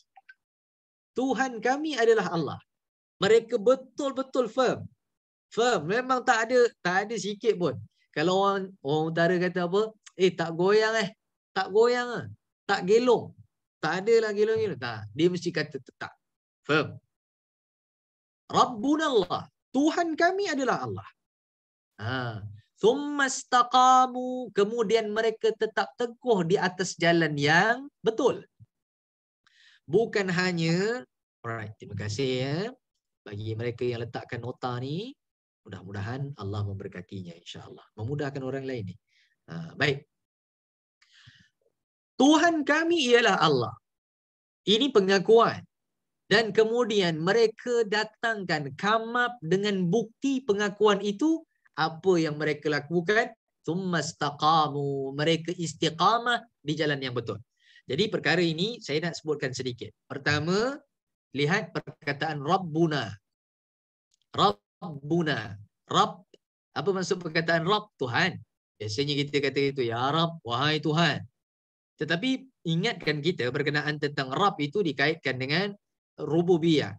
Tuhan kami adalah Allah. Mereka betul-betul firm. Memang tak ada sikit pun. Kalau orang utara kata apa? Tak goyang Tak goyang Tak gelong. Tak ada lah gelong-gelong. Tak. Dia mesti kata tetap. Firm. Rabbunallah. Tuhan kami adalah Allah. Thumma istaqamu. Kemudian mereka tetap teguh di atas jalan yang betul. Bukan hanya, alright, terima kasih ya. Bagi mereka yang letakkan nota ni, mudah-mudahan Allah memberkatinya, insya-Allah. Memudahkan orang lain ni. Baik. Tuhan kami ialah Allah. Ini pengakuan. Dan kemudian mereka datangkan, come up dengan bukti pengakuan itu. Apa yang mereka lakukan? Tsumma istaqamu. Mereka istiqamah di jalan yang betul. Jadi perkara ini saya nak sebutkan sedikit. Pertama, lihat perkataan Rabbuna. Rabbuna. Rabb. Apa maksud perkataan Rabb? Tuhan. Biasanya kita kata itu, ya Rabb, wahai Tuhan. Tetapi ingatkan kita berkenaan tentang Rabb itu dikaitkan dengan rububiyah.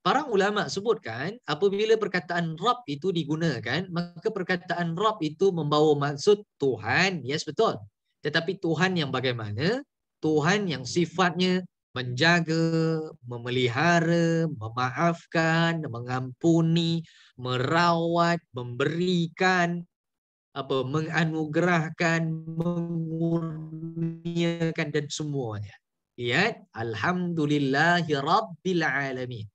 Para ulama sebutkan apabila perkataan Rabb itu digunakan, maka perkataan Rabb itu membawa maksud Tuhan, yes betul. Tetapi Tuhan yang bagaimana? Tuhan yang sifatnya menjaga, memelihara, memaafkan, mengampuni, merawat, memberikan, menganugerahkan, mengurniakan dan semuanya. Lihat, alhamdulillahi rabbil alamin.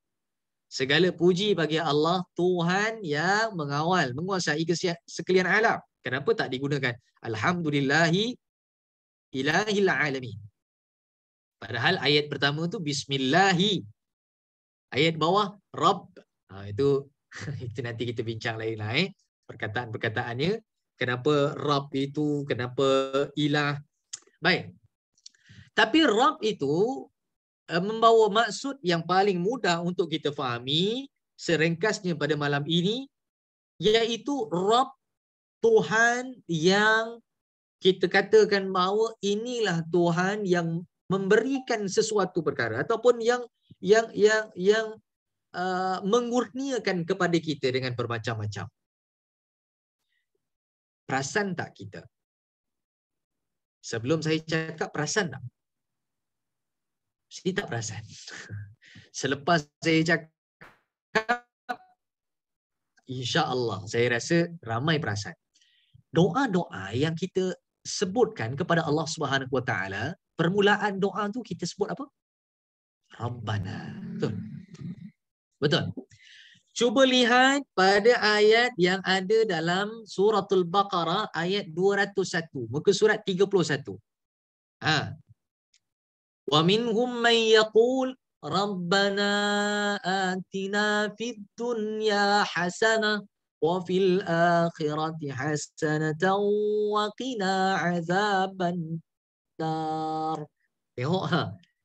Segala puji bagi Allah, Tuhan yang mengawal, menguasai sekalian alam. Kenapa tak digunakan alhamdulillahi ilahil alamin? Padahal ayat pertama tu bismillahi. Ayat bawah Rabb. Itu nanti kita bincang lain lah perkataan-perkataannya. Kenapa Rabb itu, kenapa ilah. Baik. Tapi Rabb itu membawa maksud yang paling mudah untuk kita fahami, seringkasnya pada malam ini, iaitu Rabb, Tuhan yang kita katakan bahawa inilah Tuhan yang memberikan sesuatu perkara ataupun yang mengurniakan kepada kita dengan bermacam-macam. Perasan tak kita? Sebelum saya cakap, perasan tak? Mesti tak perasan. Selepas saya cakap, insya-Allah saya rasa ramai perasan. Doa-doa yang kita sebutkan kepada Allah Subhanahu Wa Taala, permulaan doa tu kita sebut apa? Rabbana. Betul. Betul. Cuba lihat pada ayat yang ada dalam suratul Baqarah ayat 201, muka surat 31. Wa minhum man yaqul Rabbana atina fid dunya hasanah wa fil akhirati hasanatan wa qina azaban nar. Tengok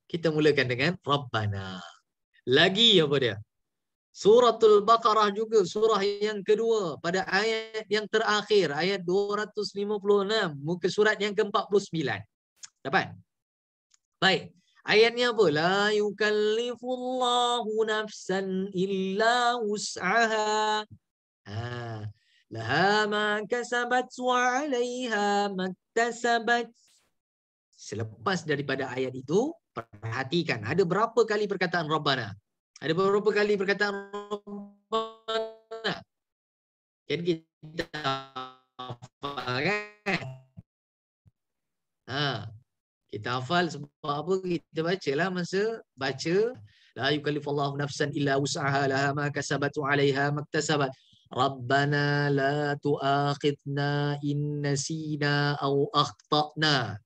kita mulakan dengan Rabbana. Lagi apa dia? Suratul Baqarah juga, surah yang kedua pada ayat yang terakhir, ayat 256, muka surat yang ke-49. Dapat? Baik. Ayatnya apa? La yukallifullahu nafsan illa wus'aha. Laha ma kasabat wa 'alaiha maktasabat. Selepas daripada ayat itu, perhatikan ada berapa kali perkataan Rabbana? Ada beberapa kali perkataan Rabbana. Jadi kita hafal kan? Kita hafal sebab apa? Kita bacalah masa baca la yukallifullahu nafsan illa wus'aha laha ma kasabat wa 'alaiha maktasabat. Rabbana la tu'akhidna in nasina aw akhtana.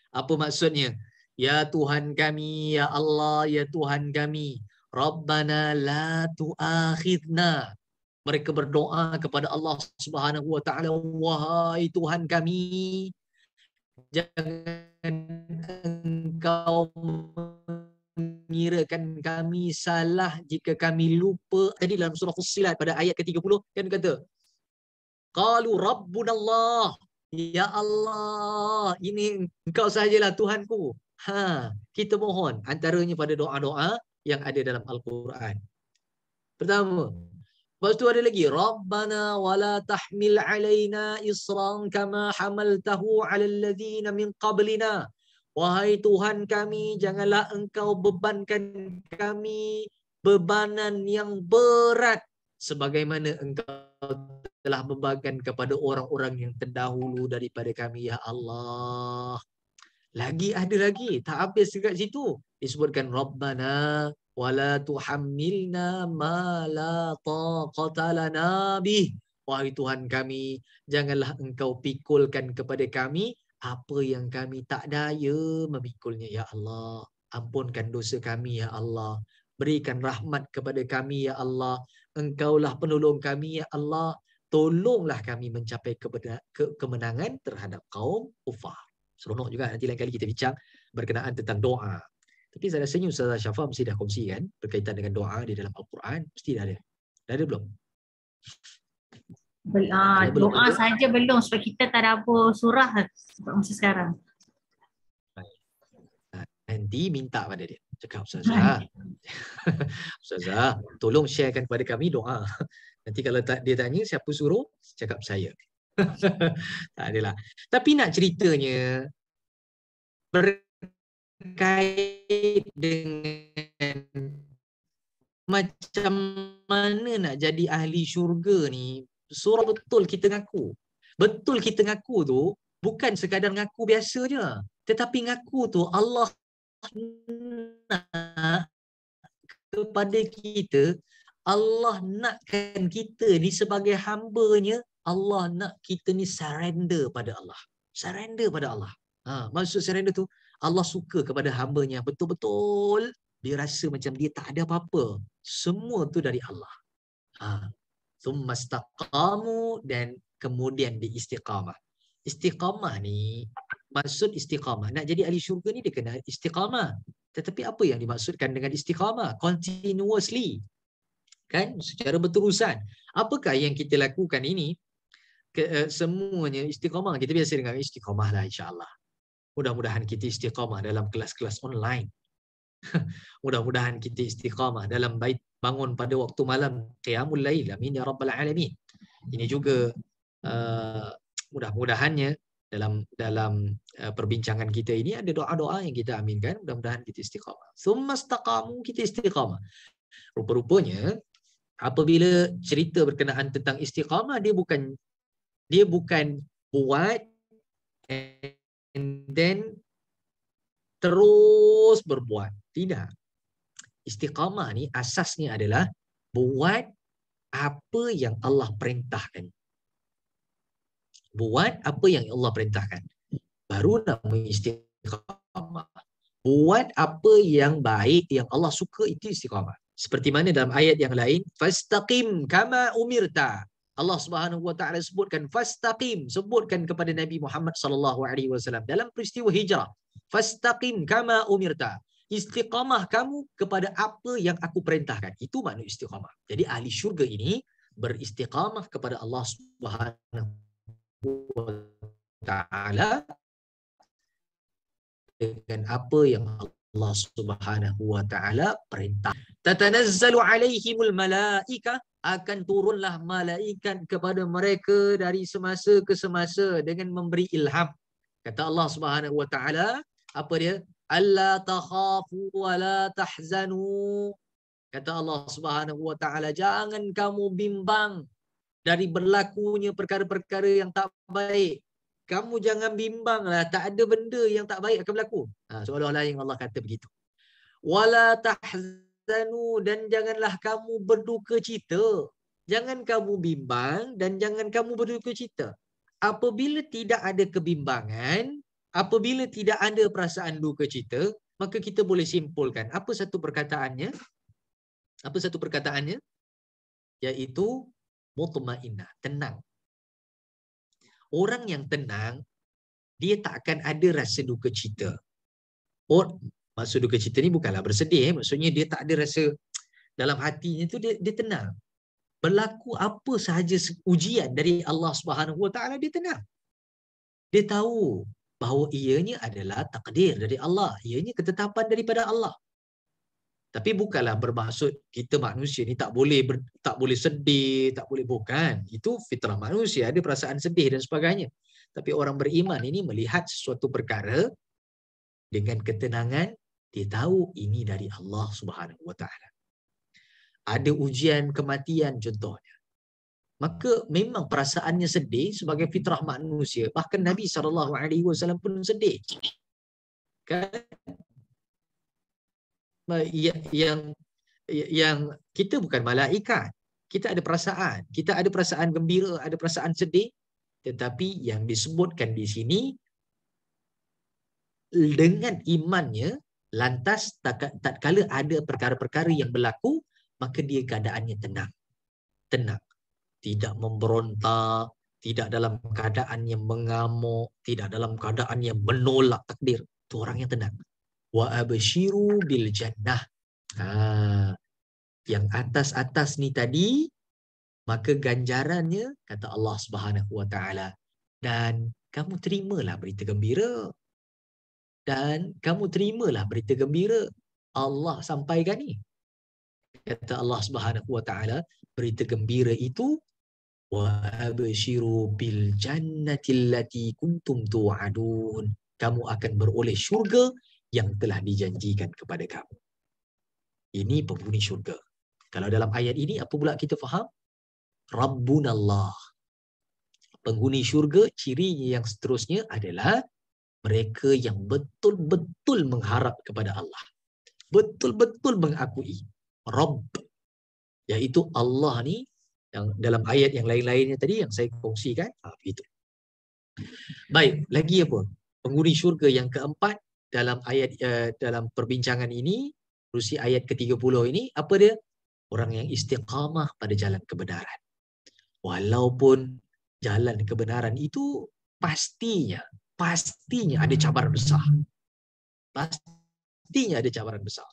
Apa maksudnya? Ya Tuhan kami, ya Allah, ya Tuhan kami. Rabbana la tu'akhidna. Mereka berdoa kepada Allah Subhanahu wa taala, wahai Tuhan kami, jangan engkau mengirakan kami salah jika kami lupa. Tadi dalam surah Fussilat pada ayat ke-30 kan kata, qalu rabbunallah, ya Allah, ini engkau sajalah Tuhanku. Kita mohon antaranya pada doa-doa yang ada dalam Al-Quran. Pertama. Lepas tu ada lagi, Rabbana wala tahmil alaina isran kama hamaltahu alal ladzina min qablina. Wahai Tuhan kami, janganlah engkau bebankan kami bebanan yang berat sebagaimana engkau telah bebankan kepada orang-orang yang terdahulu daripada kami, ya Allah. Lagi ada lagi, tak habis dekat situ. Disebutkan Rabbana wala tuhammilna ma la taqata lana bih. Wahai Tuhan kami, janganlah engkau pikulkan kepada kami apa yang kami tak daya memikulnya, ya Allah. Ampunkan dosa kami, ya Allah. Berikan rahmat kepada kami, ya Allah. Engkaulah penolong kami, ya Allah. Tolonglah kami mencapai kemenangan terhadap kaum kufar. Seronok juga nanti lain kali kita bincang berkenaan tentang doa. Tapi saya rasanya Ustazah Syafa mesti dah kongsi kan berkaitan dengan doa di dalam Al-Quran. Mesti dah ada. Dah ada belum? Doa saja belum sebab kita tak ada apa surah masa sekarang. Nanti minta pada dia. Cakap, Ustazah, Ustazah, tolong sharekan kepada kami doa. Nanti kalau dia tanya siapa suruh, cakap saya. Tak adalah. Tapi nak ceritanya berkait dengan macam mana nak jadi ahli syurga ni, surah betul kita ngaku. Betul kita ngaku tu bukan sekadar ngaku biasa je, tetapi ngaku tu Allah nak kepada kita, Allah nakkan kita ni sebagai hamba-Nya, Allah nak kita ni surrender pada Allah. Surrender pada Allah. Maksud surrender tu, Allah suka kepada hamba-Nya betul-betul. Dia rasa macam dia tak ada apa-apa. Semua tu dari Allah. Thumma istaqamu, dan kemudian di istiqamah. Istiqamah ni, maksud istiqamah, nak jadi ahli syurga ni dia kena istiqamah. Tetapi apa yang dimaksudkan dengan istiqamah? Continuously. Kan? Secara berterusan. Apakah yang kita lakukan ini? Semuanya istiqamah. Kita biasa dengar istiqamah lah, insyaAllah. Mudah-mudahan kita istiqamah dalam kelas-kelas online. Mudah-mudahan kita istiqamah dalam bait bangun pada waktu malam, qiyamul lail, amin ya rabbal alamin. Ini juga mudah-mudahannya dalam perbincangan kita ini ada doa-doa yang kita aminkan. Mudah-mudahan kita istiqamah. Tsumma istaqamu, kita istiqamah. Rupa-rupanya apabila cerita berkenaan tentang istiqamah, dia bukan buat and then terus berbuat. Tidak. Istiqamah ni asasnya adalah buat apa yang Allah perintahkan. Buat apa yang Allah perintahkan. Baru nama istiqamah. Buat apa yang baik yang Allah suka, itu istiqamah. Seperti mana dalam ayat yang lain, fastaqim kama umirta. Allah Subhanahu wa taala sebutkan fastaqim, sebutkan kepada Nabi Muhammad sallallahu alaihi wasallam dalam peristiwa hijrah. Fastaqim kama umirta. Istiqamah kamu kepada apa yang aku perintahkan. Itu makna istiqamah. Jadi ahli syurga ini beristiqamah kepada Allah Subhanahu wa taala dengan apa yang Allah Subhanahu wa taala perintah. Tatanazzalu alaihimul malaika, akan turunlah malaikat kepada mereka dari semasa ke semasa dengan memberi ilham. Kata Allah Subhanahu wa taala, apa dia? Alla takhafu wa la tahzanu. Kata Allah Subhanahu wa taala, jangan kamu bimbang dari berlakunya perkara-perkara yang tak baik. Kamu jangan bimbanglah, tak ada benda yang tak baik akan berlaku. Seolah-olah yang Allah kata begitu. Wala tahzanu, dan janganlah kamu berduka cita. Jangan kamu bimbang dan jangan kamu berduka cita. Apabila tidak ada kebimbangan, apabila tidak ada perasaan duka cita, maka kita boleh simpulkan apa satu perkataannya? Apa satu perkataannya? Iaitu mutmainnah, tenang. Orang yang tenang, dia tak akan ada rasa duka cita. Maksud duka cita ni bukanlah bersedih, maksudnya dia tak ada rasa dalam hatinya tu dia tenang. Berlaku apa sahaja ujian dari Allah Subhanahu Wa Taala, dia tenang. Dia tahu bahawa ianya adalah takdir dari Allah, ianya ketetapan daripada Allah. Tapi bukanlah bermaksud kita manusia ni tak boleh sedih, tak boleh, bukan. Itu fitrah manusia, ada perasaan sedih dan sebagainya. Tapi orang beriman ini melihat sesuatu perkara dengan ketenangan, dia tahu ini dari Allah Subhanahu Wa Taala. Ada ujian kematian contohnya, maka memang perasaannya sedih sebagai fitrah manusia. Bahkan Nabi SAW pun sedih. Kan? Yang kita bukan malaikat. Kita ada perasaan. Kita ada perasaan gembira, ada perasaan sedih. Tetapi yang disebutkan di sini, dengan imannya, lantas tatkala ada perkara-perkara yang berlaku, maka dia keadaannya tenang. Tenang. Tidak memberontak, tidak dalam keadaan yang mengamuk, tidak dalam keadaan yang menolak takdir. Itu orang yang tenang. Wa abshiru bil jannah. Yang atas-atas ni tadi, maka ganjarannya kata Allah Subhanahu Wa Taala, dan kamu terimalah berita gembira. Dan kamu terimalah berita gembira. Allah sampaikan ni. Kata Allah Subhanahu Wa Taala, berita gembira itu wa abshiru bil jannati allati kuntum tu'adun. Kamu akan beroleh syurga yang telah dijanjikan kepada kamu. Ini penghuni syurga. Kalau dalam ayat ini apa pula kita faham? Rabbunallah. Penghuni syurga, cirinya yang seterusnya adalah mereka yang betul-betul mengharap kepada Allah. Betul-betul mengakui Rabb, iaitu Allah ni, yang dalam ayat yang lain-lainnya tadi yang saya kongsikan. Begitu. Baik, lagi apa? Penghuni syurga yang keempat dalam ayat dalam perbincangan ini, terusi ayat ke-30 ini, apa dia? Orang yang istiqamah pada jalan kebenaran. Walaupun jalan kebenaran itu pastinya ada cabaran besar. Pastinya ada cabaran besar.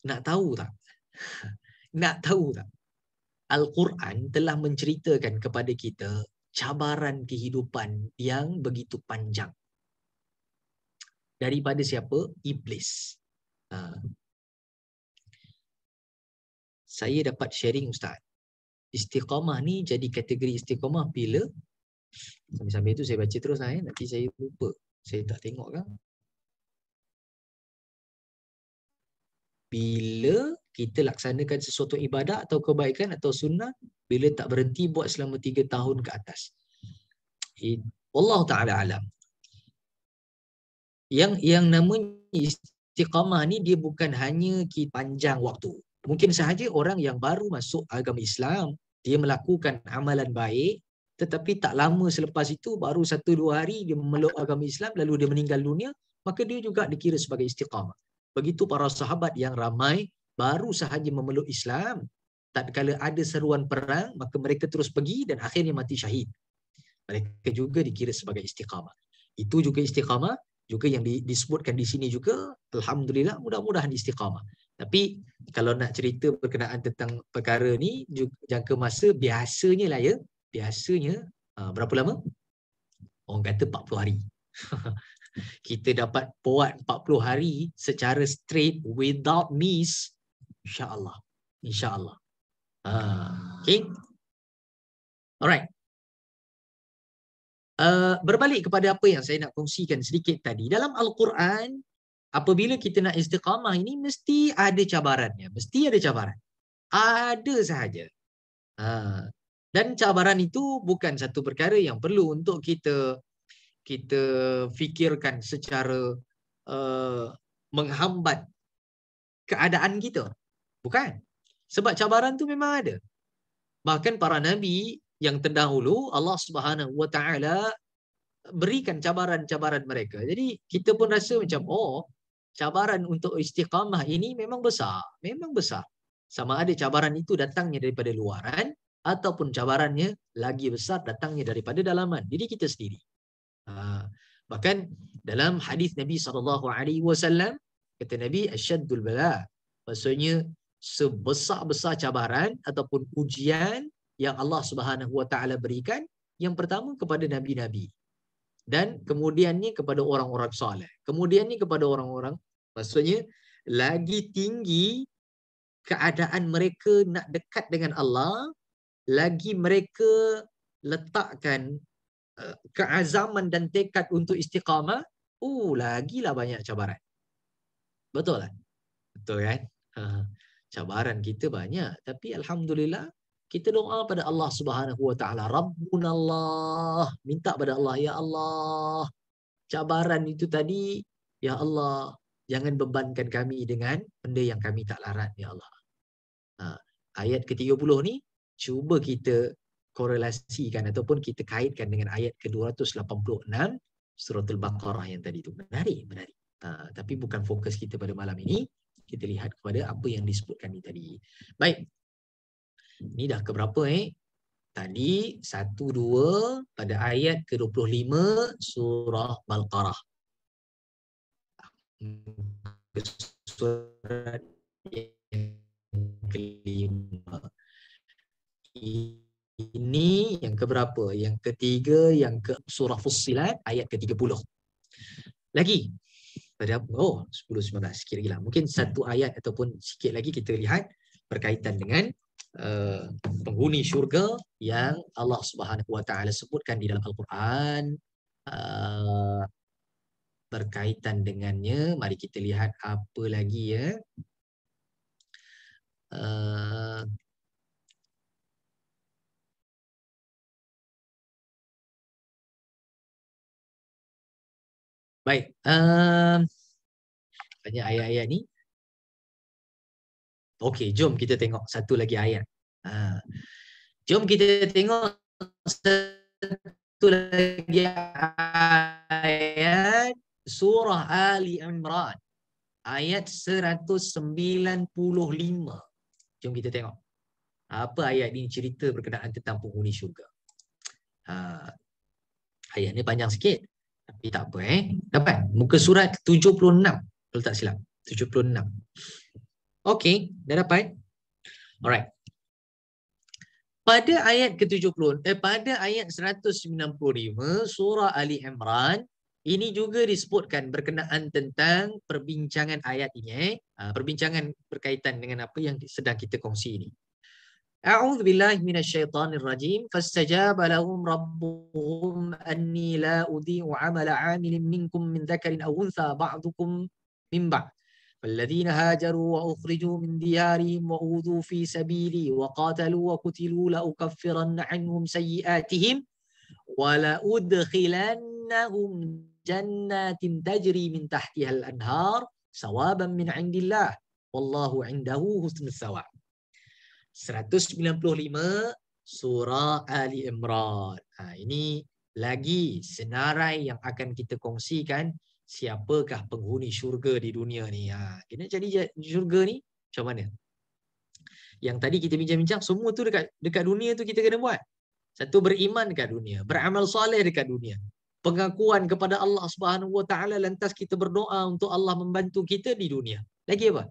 Nak tahu tak? Nak tahu tak? Al-Quran telah menceritakan kepada kita cabaran kehidupan yang begitu panjang. Daripada siapa? Iblis. Saya dapat sharing Ustaz. Istiqamah ni jadi kategori istiqamah bila? Sambil-sambil tu saya baca terus lah. Nanti saya lupa. Saya tak tengok kan? Bila kita laksanakan sesuatu ibadat atau kebaikan atau sunnah, bila tak berhenti buat selama 3 tahun ke atas. Wallahu ta'ala alam. Yang namanya istiqamah ni dia bukan hanya panjang waktu. Mungkin sahaja orang yang baru masuk agama Islam, dia melakukan amalan baik, tetapi tak lama selepas itu, baru 1-2 hari dia memeluk agama Islam, lalu dia meninggal dunia, maka dia juga dikira sebagai istiqamah. Begitu para sahabat yang ramai baru sahaja memeluk Islam, tatkala ada seruan perang, maka mereka terus pergi dan akhirnya mati syahid. Mereka juga dikira sebagai istiqamah. Itu juga istiqamah, juga yang disebutkan di sini juga, alhamdulillah, mudah-mudahan istiqamah. Tapi kalau nak cerita berkenaan tentang perkara ni, jangka masa biasanya lah ya, biasanya berapa lama? Orang kata 40 hari. Kita dapat buat 40 hari secara straight without miss, insya-Allah. Insya-Allah. Okay. Alright. Berbalik kepada apa yang saya nak kongsikan sedikit tadi. Dalam Al-Quran, apabila kita nak istiqamah ini, mesti ada cabarannya. Mesti ada cabaran. Ada sahaja. Dan cabaran itu bukan satu perkara yang perlu untuk kita fikirkan secara menghambat keadaan kita. Bukan. Sebab cabaran tu memang ada. Bahkan para nabi yang terdahulu, Allah Subhanahu Wa Taala berikan cabaran-cabaran mereka. Jadi kita pun rasa macam, cabaran untuk istiqamah ini memang besar. Memang besar. Sama ada cabaran itu datangnya daripada luaran ataupun cabarannya lagi besar datangnya daripada dalaman diri kita sendiri. Bahkan dalam hadis Nabi SAW, kata Nabi, asyaddul bala, maksudnya sebesar-besar cabaran ataupun ujian yang Allah Subhanahu Wa Taala berikan, yang pertama kepada nabi-nabi, dan kemudiannya kepada orang-orang soleh, kemudiannya kepada orang-orang, maksudnya lagi tinggi keadaan mereka nak dekat dengan Allah, lagi mereka letakkan keazaman dan tekad untuk istiqamah, lagilah banyak cabaran. Betul tak? Betul kan? Cabaran kita banyak, tapi alhamdulillah kita doa pada Allah Subhanahu Wa Taala, Rabbunallah, minta pada Allah, ya Allah, cabaran itu tadi, ya Allah, jangan bebankan kami dengan benda yang kami tak larat, ya Allah. Ayat ke-30 ni cuba kita korelasikan ataupun kita kaitkan dengan ayat ke-286 surah Al-Baqarah yang tadi tu. Menarik. Tapi bukan fokus kita pada malam ini. Kita lihat kepada apa yang disebutkan ni tadi. Baik. Ni dah keberapa Tadi 1, 2 pada ayat ke-25 surah Al-Baqarah. Surat yang kelima. Ini yang keberapa? Yang ketiga, yang ke surah Fussilat ayat ke-30. Lagi pada 10-19 sikit lagi lah. Mungkin satu ayat ataupun sikit lagi kita lihat berkaitan dengan penghuni syurga yang Allah Subhanahu Wa Taala sebutkan di dalam Al-Quran. Berkaitan dengannya, mari kita lihat apa lagi ya. Baik, banyak ayat-ayat ni. Okey, jom kita tengok satu lagi ayat. Jom kita tengok satu lagi ayat surah Ali Imran ayat 195. Jom kita tengok apa ayat ini cerita berkenaan tentang penghuni syurga. Ayat ni panjang sikit, tapi tak apa dapat muka surat 76 kalau tak silap, 76. Okey, dah dapat. Alright. Pada ayat ke-70, pada ayat 195 surah Ali Imran, ini juga disebutkan berkenaan tentang perbincangan ayat ini, perbincangan berkaitan dengan apa yang sedang kita kongsi ini. A'udzu billahi minasyaitonir rajim. Fastajaba lahum rabbuhum anni la udhi'u 'amala 'amilin minkum min dzakarin aw untha ba'dukum min ba'd. والذين هاجروا وأخرجوا من ديارهم وأوذوا في سبيلي وقاتلوا وقتلوا لأكفرن عنهم سيئاتهم ولأدخلنهم جنات تجري من تحتها الأنهار ثوابا من عند الله والله عنده حسن الثواب. 195 surah Ali Imran. Ini lagi senarai yang akan kita kongsikan. Siapakah penghuni syurga di dunia ni? Kita jadi syurga ni macam mana? Yang tadi kita bincang-bincang, semua tu dekat dunia tu kita kena buat. Satu, beriman dekat dunia, beramal soleh dekat dunia, pengakuan kepada Allah Subhanahu Wa Taala, lantas kita berdoa untuk Allah membantu kita di dunia. Lagi apa?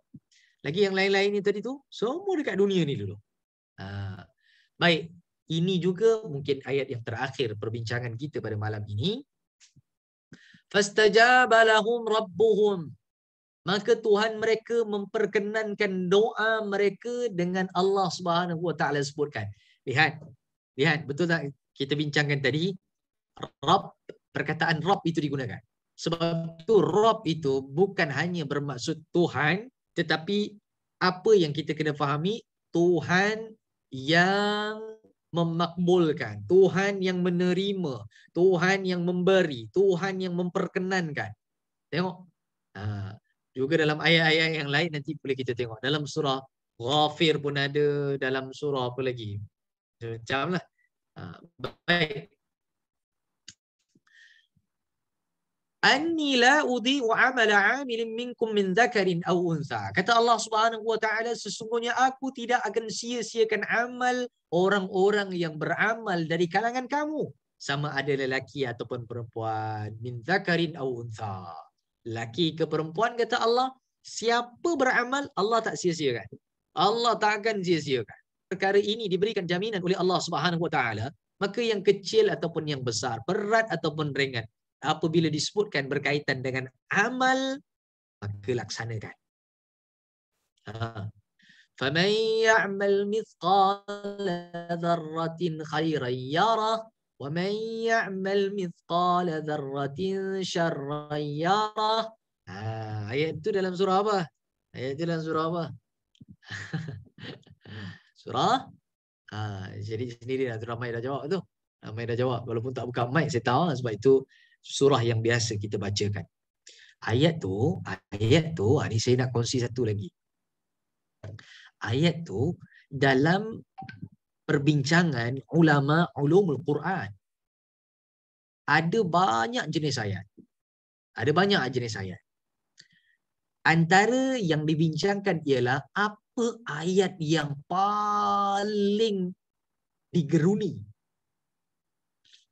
Lagi yang lain-lain ni tadi tu, semua dekat dunia ni dulu. Baik, ini juga mungkin ayat yang terakhir perbincangan kita pada malam ini. Fastajaba lahum rabbuhum, maka Tuhan mereka memperkenankan doa mereka dengan Allah Subhanahu Wa Taala sebutkan. Lihat betul tak kita bincangkan tadi, Rabb, perkataan Rabb itu digunakan. Sebab itu Rabb itu bukan hanya bermaksud Tuhan, tetapi apa yang kita kena fahami, Tuhan yang memakbulkan, Tuhan yang menerima, Tuhan yang memberi, Tuhan yang memperkenankan. Tengok. Juga dalam ayat-ayat yang lain nanti boleh kita tengok. Dalam surah Ghafir pun ada, dalam surah apa lagi? Macam lah. Baik. Anni la udhi'u 'amala 'amilin minkum min dzakarin aw untha. Kata Allah Subhanahu wa taala, sesungguhnya aku tidak akan sia-siakan amal orang-orang yang beramal dari kalangan kamu, sama ada lelaki ataupun perempuan, min dzakarin aw untha. Lelaki ke perempuan, kata Allah, siapa beramal Allah tak sia-siakan. Allah tak akan sia-siakan. Perkara ini diberikan jaminan oleh Allah Subhanahu wa taala, maka yang kecil ataupun yang besar, berat ataupun ringan, apabila disebutkan berkaitan dengan amal, maka laksanakan. فَمَنْ يَعْمَلْ مِثْقَالَ ذَرَّةٍ خَيْرًا يَرَهُ وَمَنْ يَعْمَلْ مِثْقَالَ ذَرَّةٍ شَرًّا يَرَهُ. Ayat itu dalam surah apa? Ayat itu dalam surah apa? Surah jadi sendiri dah, ramai dah jawab tu. Ramai dah jawab. Walaupun tak buka mic, saya tahu, sebab itu surah yang biasa kita bacakan. Ayat tu, ni saya nak kongsi satu lagi. Ayat tu dalam perbincangan ulama ulumul Quran, ada banyak jenis ayat. Ada banyak jenis ayat. Antara yang dibincangkan ialah apa ayat yang paling digeruni.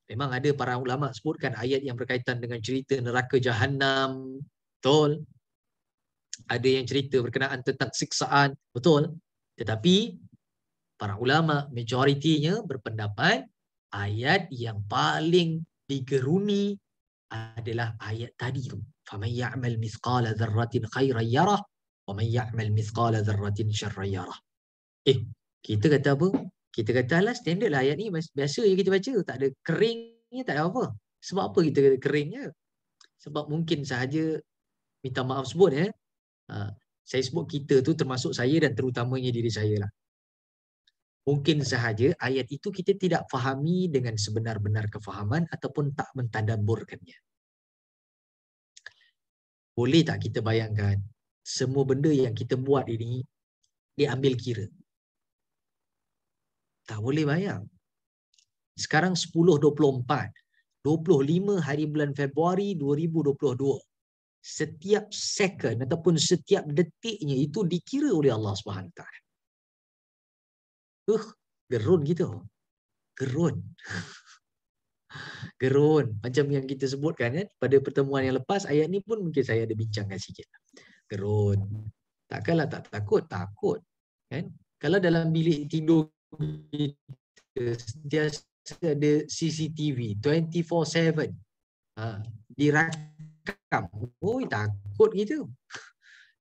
Memang ada para ulama sebutkan ayat yang berkaitan dengan cerita neraka Jahannam, betul. Ada yang cerita berkenaan tentang siksaan, betul. Tetapi para ulama majoritinya berpendapat ayat yang paling digeruni adalah ayat tadi tu. فَمَنْ يَعْمَلْ مِثْقَالَ ذَرَّةٍ خَيْرًا يَرَهُ وَمَنْ يَعْمَلْ مِثْقَالَ ذَرَّةٍ شَرًّا يَرَهُ. Kita kata apa? Kita kata lah standard lah ayat ni, biasa je kita baca, tak ada keringnya, tak ada apa. Sebab apa kita kata keringnya? Sebab mungkin sahaja, minta maaf sebut saya sebut kita tu termasuk saya dan terutamanya diri saya lah. Mungkin sahaja ayat itu kita tidak fahami dengan sebenar-benar kefahaman ataupun tak mentadabburkannya. Boleh tak kita bayangkan semua benda yang kita buat ini diambil kira? Tak boleh bayang. Sekarang 10.24, 25 hari bulan Februari 2022. Setiap second ataupun setiap detiknya itu dikira oleh Allah Subhanahu Taala. Gerun gitu. Gerun. Gerun. Macam yang kita sebutkan pada pertemuan yang lepas, ayat ni pun mungkin saya ada bincangkan sikit. Gerun. Takkanlah tak takut? Takut. Kan? Kalau dalam bilik tidur kita sentiasa ada CCTV 24/7. Dirakam. Takut gitu.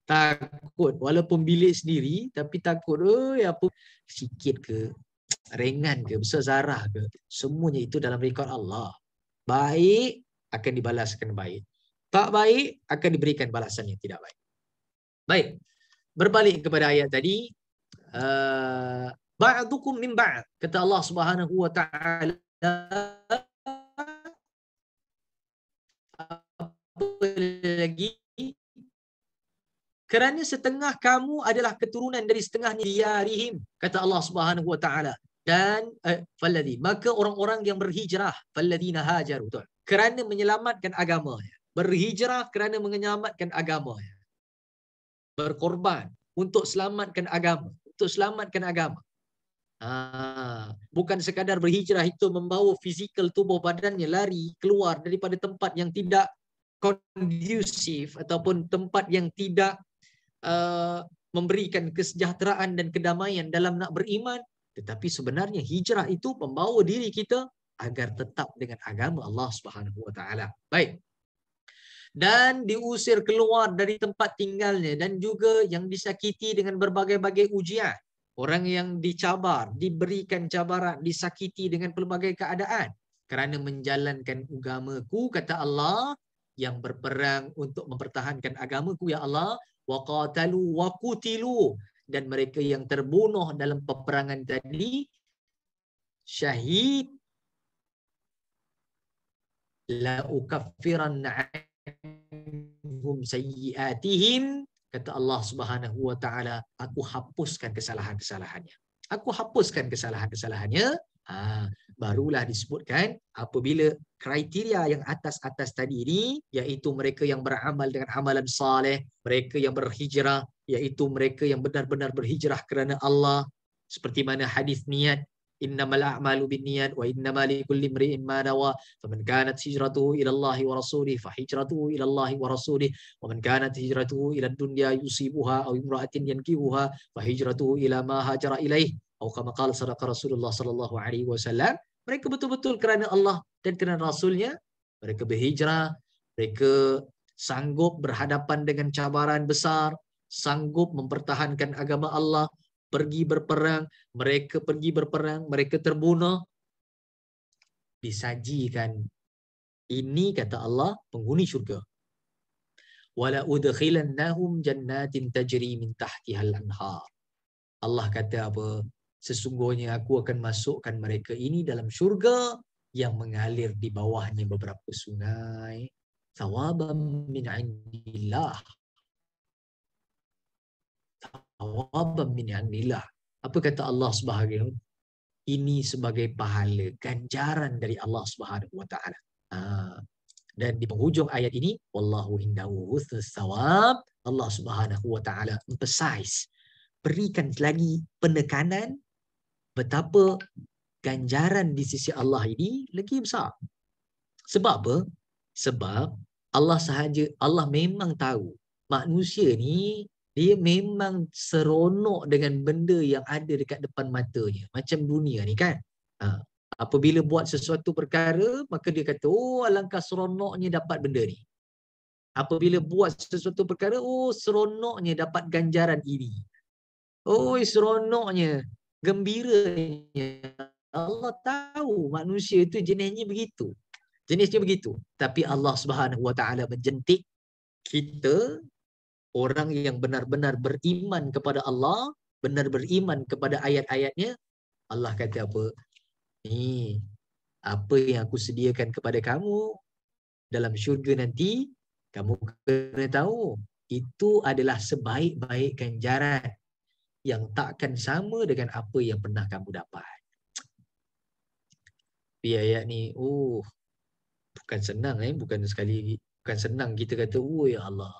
Takut. Walaupun bilik sendiri, tapi takut. Apa sikit ke, ringan ke, besar zarah ke, semuanya itu dalam rekod Allah. Baik akan dibalaskan baik. Tak baik akan diberikan balasan yang tidak baik. Baik. Berbalik kepada ayat tadi, ba'dukum min ba'd, kata Allah Subhanahu wa taala. Apa lagi? Kerana setengah kamu adalah keturunan dari setengahnya diyarihim, kata Allah Subhanahu wa taala. Dan falladhi, maka orang-orang yang berhijrah, falladhina hajaru, betul, kerana menyelamatkan agamanya. Berhijrah kerana menyelamatkan agamanya. Berkorban untuk selamatkan agama, untuk selamatkan agama. Bukan sekadar berhijrah itu membawa fizikal tubuh badannya lari keluar daripada tempat yang tidak kondusif ataupun tempat yang tidak memberikan kesejahteraan dan kedamaian dalam nak beriman. Tetapi sebenarnya hijrah itu membawa diri kita agar tetap dengan agama Allah Subhanahu wa taala. Baik. Dan diusir keluar dari tempat tinggalnya, dan juga yang disakiti dengan berbagai-bagai ujian. Orang yang dicabar, diberikan cabaran, disakiti dengan pelbagai keadaan kerana menjalankan agamaku, kata Allah, yang berperang untuk mempertahankan agamaku, ya Allah, waqatalu wa qutilu, dan mereka yang terbunuh dalam peperangan tadi syahid, la ukaffiranna anhum sayyiatihim, kata Allah Subhanahu wa taala, aku hapuskan kesalahan-kesalahannya. Aku hapuskan kesalahan-kesalahannya. barulah disebutkan apabila kriteria yang atas-atas tadi ini, iaitu mereka yang beramal dengan amalan saleh, mereka yang berhijrah, iaitu mereka yang benar-benar berhijrah kerana Allah, seperti mana hadis niat, innamal a'malu binniyat wa innamal likulli imri'in ma nawa, faman kanat hijratuhu ila Allah wa rasulih fa hijratuhu ila Allah wa rasulih, wa man kanat hijratuhu ila dunya yusibuha aw imra'atin yankihuha fa hijratuhu ila ma hajara ilaih, atau kama qala sadaqa Rasulullah sallallahu alaihi wasallam. Mereka betul-betul kerana Allah dan kerana Rasulnya, mereka berhijrah, mereka sanggup berhadapan dengan cabaran besar, sanggup mempertahankan agama Allah, pergi berperang, mereka terbunuh, disajikan. Ini kata Allah penghuni syurga. Wala udkhilannahum jannatin tajri min tahtihal anhar. Allah kata apa? Sesungguhnya aku akan masukkan mereka ini dalam syurga yang mengalir di bawahnya beberapa sungai. Thawaban min indillah. Thawaban min indillah. Apa kata Allah Subhanahu? Ini sebagai pahala, ganjaran dari Allah Subhanahu wa taala. Dan di penghujung ayat ini, wallahu indahu husnul thawab, Allah Subhanahu wa taala emphasize, berikan lagi penekanan betapa ganjaran di sisi Allah ini lagi besar. Sebab apa? Sebab Allah memang tahu manusia ni dia memang seronok dengan benda yang ada dekat depan matanya. Macam dunia ni kan. Apabila buat sesuatu perkara, maka dia kata, oh alangkah seronoknya dapat benda ni. Apabila buat sesuatu perkara, oh seronoknya dapat ganjaran ini. Oh seronoknya, gembiranya. Allah tahu manusia itu jenisnya begitu. Tapi Allah Subhanahu wa taala menjentik kita, orang yang benar-benar beriman kepada Allah, benar beriman kepada ayat-ayatnya. Allah kata apa? Ni, apa yang aku sediakan kepada kamu dalam syurga nanti, kamu kena tahu, itu adalah sebaik-baik ganjaran yang takkan sama dengan apa yang pernah kamu dapat. Tapi ayat ni, bukan senang, bukan senang kita kata, oh ya Allah.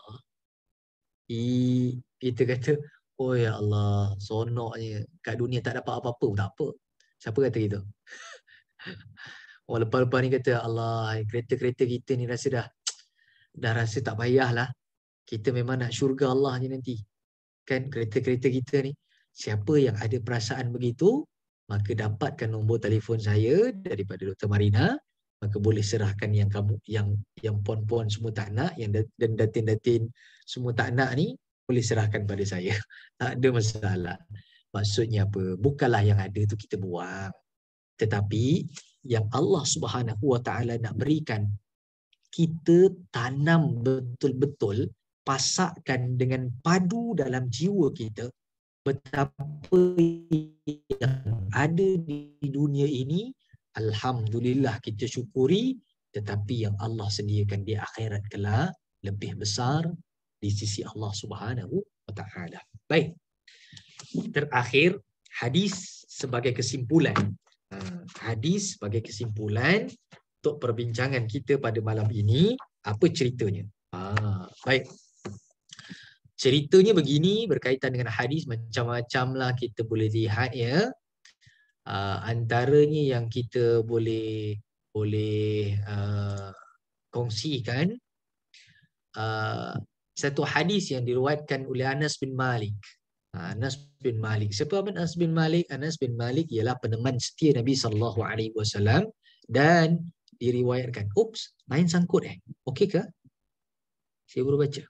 Kita kata, oh ya Allah, sonoknya. Kat dunia tak dapat apa-apa, tak apa. Siapa kata gitu? Lepas-lepas ni kata, Allah, kereta-kereta kita ni rasa dah rasa tak payahlah. Kita memang nak syurga Allah je nanti. Kan kereta-kereta kita ni. Siapa yang ada perasaan begitu, maka dapatkan nombor telefon saya daripada Dr. Marina. Maka boleh serahkan yang kamu, yang puan-puan semua tak nak, dan datin-datin semua tak nak ni, boleh serahkan pada saya. Tak ada masalah. Maksudnya apa? Bukanlah yang ada tu kita buang. Tetapi yang Allah Subhanahu wa taala nak berikan, kita tanam betul-betul, pasakkan dengan padu dalam jiwa kita betapa yang ada di dunia ini, alhamdulillah kita syukuri, tetapi yang Allah sediakan di akhirat kelak lebih besar di sisi Allah Subhanahu wa taala. Baik. Terakhir, hadis sebagai kesimpulan. Hadis sebagai kesimpulan untuk perbincangan kita pada malam ini, apa ceritanya? Baik. Ceritanya begini, berkaitan dengan hadis macam-macam lah kita boleh lihat ya. Antaranya yang kita boleh kongsikan, satu hadis yang diriwayatkan oleh Anas bin Malik. Anas bin Malik. Siapa Anas bin Malik? Anas bin Malik ialah peneman setia Nabi SAW dan diriwayatkan. Lain sangkut okey ke? Saya baru baca.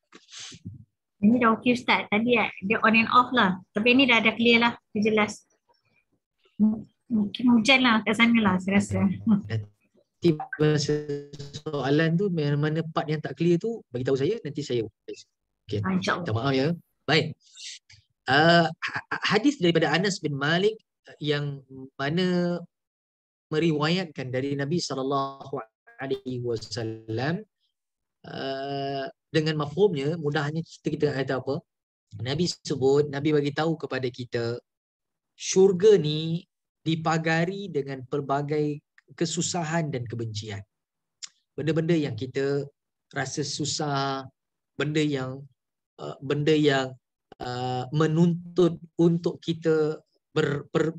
Ini dah okey Ustaz. Tadi dia on and off lah. Tapi ni dah clear lah. Dia jelas. Mungkin hujan lah kat sana lah saya rasa. Nanti masa soalan tu mana part yang tak clear tu bagi tahu saya, nanti saya. Okey. Minta maaf ya. Baik. Hadis daripada Anas bin Malik yang mana meriwayatkan dari Nabi SAW dengan mafhumnya, mudahnya kita kata apa? Nabi bagi tahu kepada kita, syurga ni dipagari dengan pelbagai kesusahan dan kebencian. Benda-benda yang kita rasa susah, benda yang menuntut untuk kita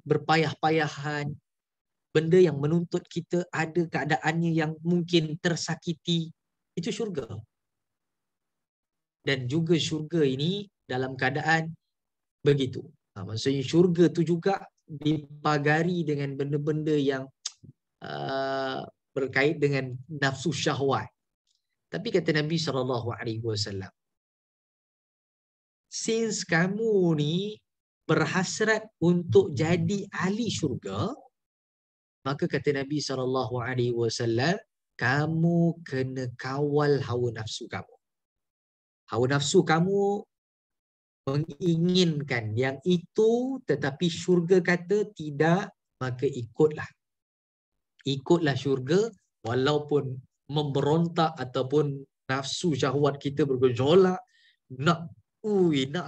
berpayah-payahan, benda yang menuntut kita ada keadaannya yang mungkin tersakiti, itu syurga. Dan juga syurga ini dalam keadaan begitu. Maksudnya syurga tu juga dipagari dengan benda-benda yang berkait dengan nafsu syahwat. Tapi kata Nabi SAW, since kamu ni berhasrat untuk jadi ahli syurga, maka kata Nabi SAW, kamu kena kawal hawa nafsu kamu. Hawa nafsu kamu menginginkan yang itu, tetapi syurga kata tidak, maka ikutlah. Ikutlah syurga, walaupun memberontak ataupun nafsu syahwat kita bergejolak, nak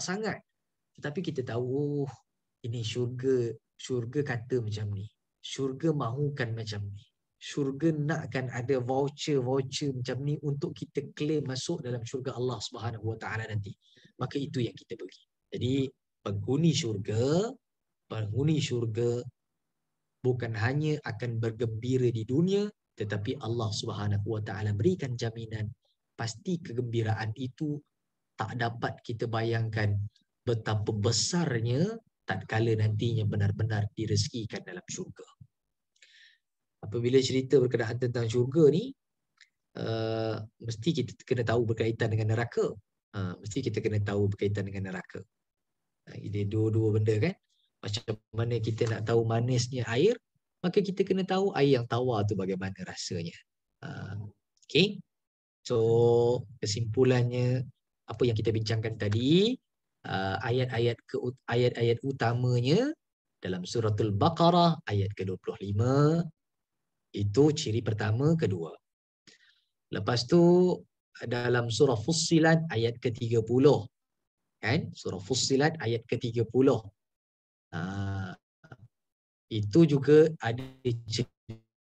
sangat. Tetapi kita tahu, ini syurga kata macam ni. Syurga mahukan macam ni. Syurga nakkan ada voucher macam ni untuk kita claim masuk dalam syurga Allah Subhanahu Wa Taala nanti. Maka itu yang kita bagi. Jadi penghuni syurga bukan hanya akan bergembira di dunia, tetapi Allah Subhanahu Wa Taala berikan jaminan pasti kegembiraan itu tak dapat kita bayangkan betapa besarnya tatkala nantinya benar-benar direzekikan dalam syurga. Apabila cerita berkenaan tentang syurga ni, mesti kita kena tahu berkaitan dengan neraka. Mesti kita kena tahu berkaitan dengan neraka. Ini dua-dua benda kan. Macam mana kita nak tahu manisnya air, maka kita kena tahu air yang tawar tu bagaimana rasanya. Okay. So kesimpulannya, apa yang kita bincangkan tadi, ayat-ayat utamanya dalam suratul Baqarah ayat ke-25, itu ciri pertama, kedua. Lepas tu dalam surah Fussilat ayat ke-30, kan? Surah Fussilat ayat ke-30. Itu juga ada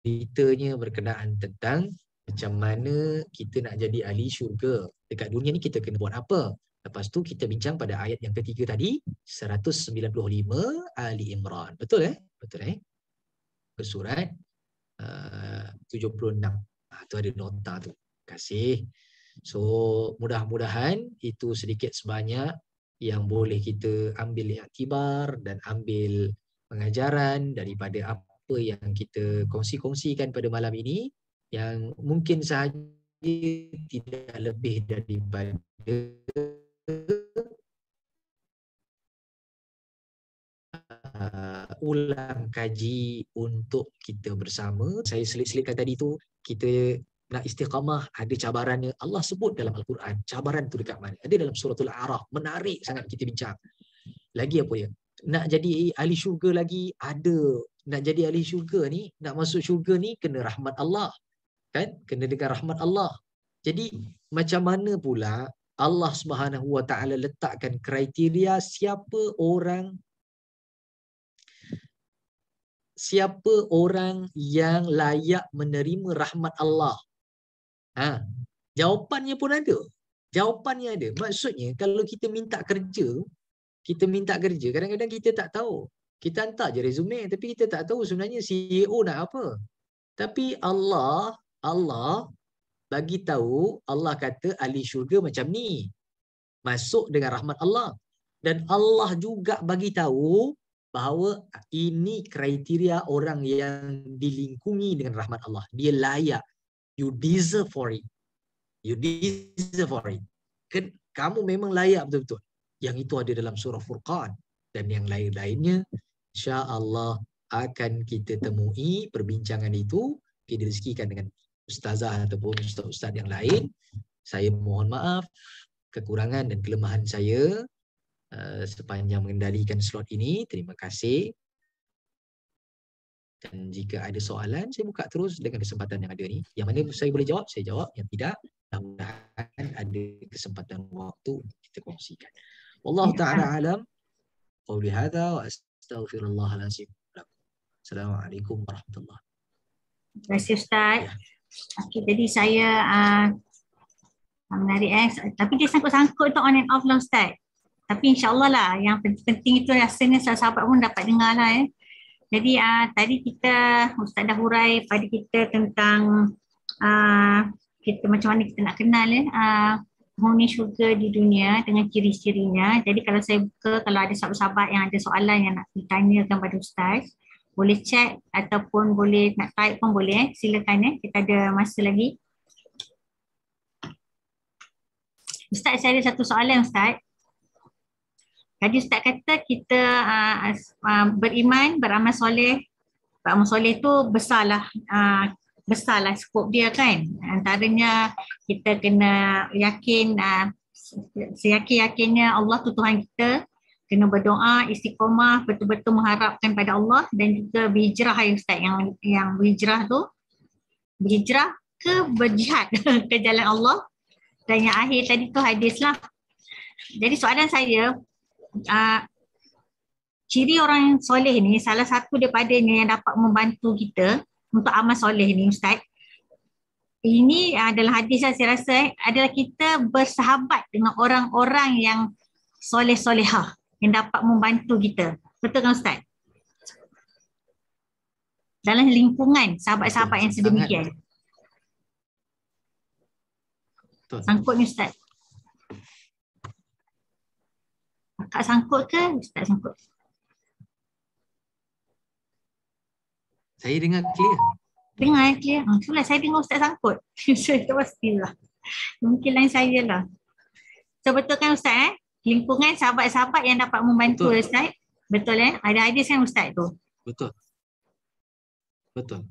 ceritanya berkenaan tentang macam mana kita nak jadi ahli syurga. Dekat dunia ni kita kena buat apa? Lepas tu kita bincang pada ayat yang ketiga tadi, 195 Ali Imran. Betul Betul Surat 76. Tu ada nota tu. Terima kasih. So mudah-mudahan itu sedikit sebanyak yang boleh kita ambil iktibar dan ambil pengajaran daripada apa yang kita kongsi-kongsikan pada malam ini, yang mungkin sahaja tidak lebih daripada ulang kaji untuk kita bersama. Saya selit-selitkan tadi tu, kita nak istiqamah ada cabarannya. Allah sebut dalam Al-Quran, cabaran tu dekat mana? Ada dalam suratul A'raf. Menarik sangat kita bincang. Lagi apa ya? Nak jadi ahli syurga lagi ada. Nak jadi ahli syurga ni, nak masuk syurga ni kena rahmat Allah. Kan? Kena dengan rahmat Allah. Jadi macam mana pula Allah Subhanahu Wa Taala letakkan kriteria siapa orang yang layak menerima rahmat Allah? Jawapannya pun ada. Jawapannya ada. Maksudnya kalau kita minta kerja, kadang-kadang kita tak tahu. Kita hantar je resume tapi kita tak tahu sebenarnya CEO nak apa. Tapi Allah bagi tahu, Allah kata ahli syurga macam ni. Masuk dengan rahmat Allah. Dan Allah juga bagi tahu bahawa ini kriteria orang yang dilingkungi dengan rahmat Allah. Dia layak. You deserve for it. Kamu memang layak betul-betul. Yang itu ada dalam surah Furqan. Dan yang lain-lainnya, insya-Allah akan kita temui perbincangan itu. Kita rezekikan dengan ustazah ataupun ustaz-ustaz yang lain. Saya mohon maaf kekurangan dan kelemahan saya sepanjang mengendalikan slot ini. Terima kasih. Dan jika ada soalan, saya buka terus dengan kesempatan yang ada ni. Yang mana saya boleh jawab, saya jawab. Yang tidak, mudah-mudahan ada kesempatan waktu kita kongsikan. Wallahu ta'ala alam. Qawli hadha wa astaghfirullahalazim. Assalamualaikum warahmatullahi wabarakatuh. Terima kasih Ustaz. Ya. Okey, jadi saya menarik tapi dia sangkut-sangkut tu on and off lah Ustaz. Tapi insyaAllah lah yang penting itu rasanya sahabat pun dapat dengar lah Jadi tadi kita Ustaz dah hurai pada kita tentang kita macam mana kita nak kenal penghuni syurga di dunia dengan ciri-cirinya. Jadi kalau saya buka, kalau ada sahabat-sahabat yang ada soalan yang nak ditanyakan pada Ustaz, boleh chat ataupun boleh nak type pun boleh. Silakan kita ada masa lagi. Ustaz, saya ada satu soalan Ustaz. Tadi Ustaz kata kita beriman, beramal soleh. Beramal soleh tu besarlah skop dia kan. Antaranya kita kena yakin, seyakin-yakinnya Allah tu Tuhan kita. Kena berdoa, istiqamah, betul-betul mengharapkan pada Allah dan juga berhijrah ya Ustaz. Yang berhijrah tu, berhijrah ke berjihad ke jalan Allah. Dan yang akhir tadi tu hadis lah. Jadi soalan saya, ciri orang yang soleh ni, salah satu daripadanya yang dapat membantu kita untuk amal soleh ni Ustaz, ini adalah hadis yang saya rasa adalah kita bersahabat dengan orang-orang yang soleh-solehah yang dapat membantu kita. Betul kan Ustaz? Dalam lingkungan sahabat-sahabat yang sedemikian. Betul. Sangkut ni Ustaz. Kakak sangkut ke Ustaz sangkut? Saya dengar clear. Dengar clear. Itulah saya dengar Ustaz sangkut. Saya pastilah. Mungkin lain saya lah. So betul kan Ustaz Lingkungan sahabat-sahabat yang dapat membantu Betul. Ustaz. Betul Ada hadis kan Ustaz tu? Betul. Betul.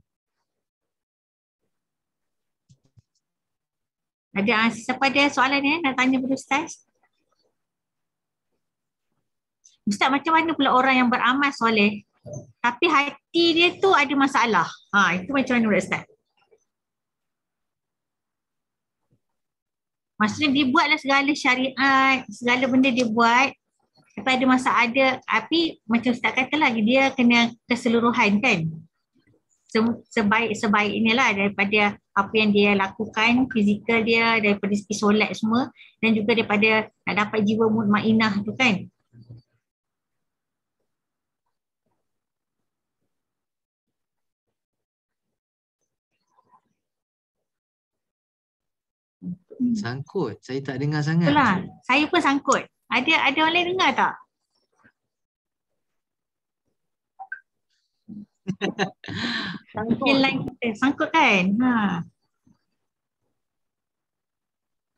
Ada siapa ada soalan nak tanya pada Ustaz? Ustaz, macam mana pula orang yang beramal soleh tapi hati dia tu ada masalah? Itu macam mana pula Ustaz? Maksudnya dia buatlah segala syariat, segala benda dia buat, tapi ada tapi macam Ustaz kata lagi, dia kena keseluruhan kan? Sebaik-sebaiknya lah daripada apa yang dia lakukan, fizikal dia, daripada segi solat semua, dan juga daripada nak dapat jiwa mutmainah tu kan. Sangkut. Saya tak dengar sangat. Itulah, saya pun sangkut. Ada orang lain dengar tak? Mungkin lain kita sangkut kan?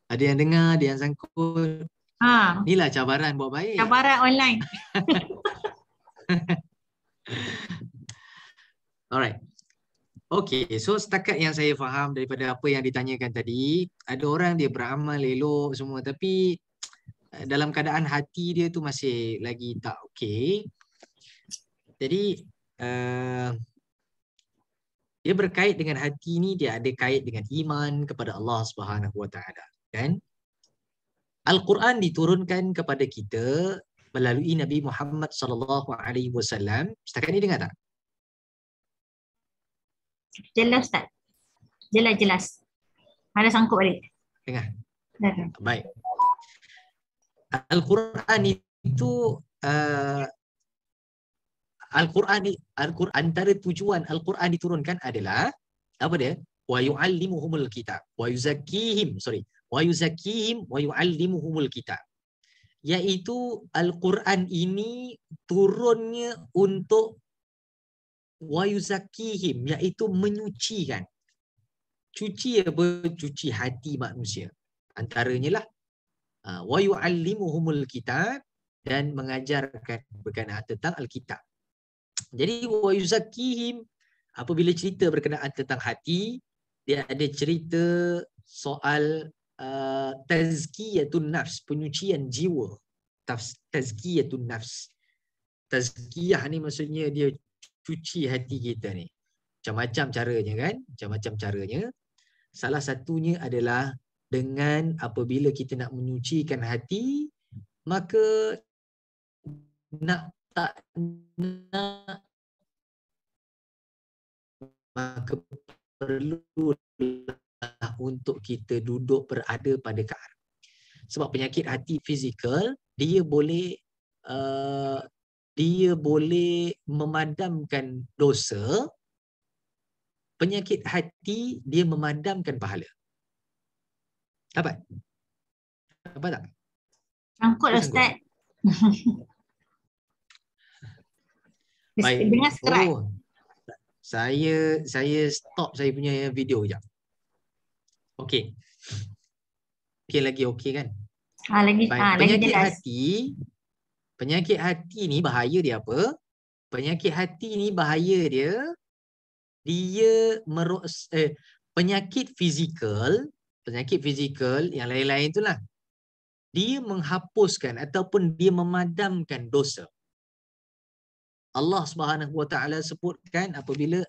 Ada yang dengar, ada yang sangkut. Inilah cabaran buat baik. Cabaran online. Alright. Okay, so setakat yang saya faham daripada apa yang ditanyakan tadi, ada orang dia beramal elok semua tapi dalam keadaan hati dia tu masih lagi tak okey. Jadi dia berkait dengan hati ni, dia ada kait dengan iman kepada Allah Subhanahu Wa Taala, kan? Al-Quran diturunkan kepada kita melalui Nabi Muhammad sallallahu alaihi wasallam. Setakat ni dengar tak? Jelas Ustaz. Jelas. Ada sangkut balik. Dengar. Dah. Baik. Al-Quran itu Al-Quran antara tujuan Al-Quran diturunkan adalah apa dia? Wa yu'allimuhumul kitab wa yuzakkihim wa yu'allimuhumul kitab. Iaitu Al-Quran ini turunnya untuk wa yuzakkihim, iaitu menyucikan. Cuci apa? Cuci hati manusia. Antaranya lah wa yu'allimuhumul kitab, dan mengajarkan berkenaan tentang Alkitab. Jadi wa yuzakkihim, apabila cerita berkenaan tentang hati, dia ada cerita soal tazkiyatun nafs, penyucian jiwa. Tazkiyatun nafs. Tazkiyah ni maksudnya dia cuci hati kita ni. Macam-macam caranya kan? Macam-macam caranya. Salah satunya adalah dengan apabila kita nak menyucikan hati, maka nak tak nak maka perlulah untuk kita duduk berada pada keadaan. Sebab penyakit hati fizikal dia boleh memadamkan dosa. Penyakit hati dia memadamkan pahala. Dapat? Dapat tak? Sangkut Apa Ustaz. Baik. Dengar sekerat. Oh, saya stop saya punya video sekejap. Okey. Okey lagi okey kan? Lagi Baik. jelas. Penyakit hati ni bahaya dia apa? Penyakit hati ni bahaya dia penyakit fizikal yang lain-lain itulah. Dia menghapuskan ataupun dia memadamkan dosa. Allah Subhanahu Wa Taala sebutkan apabila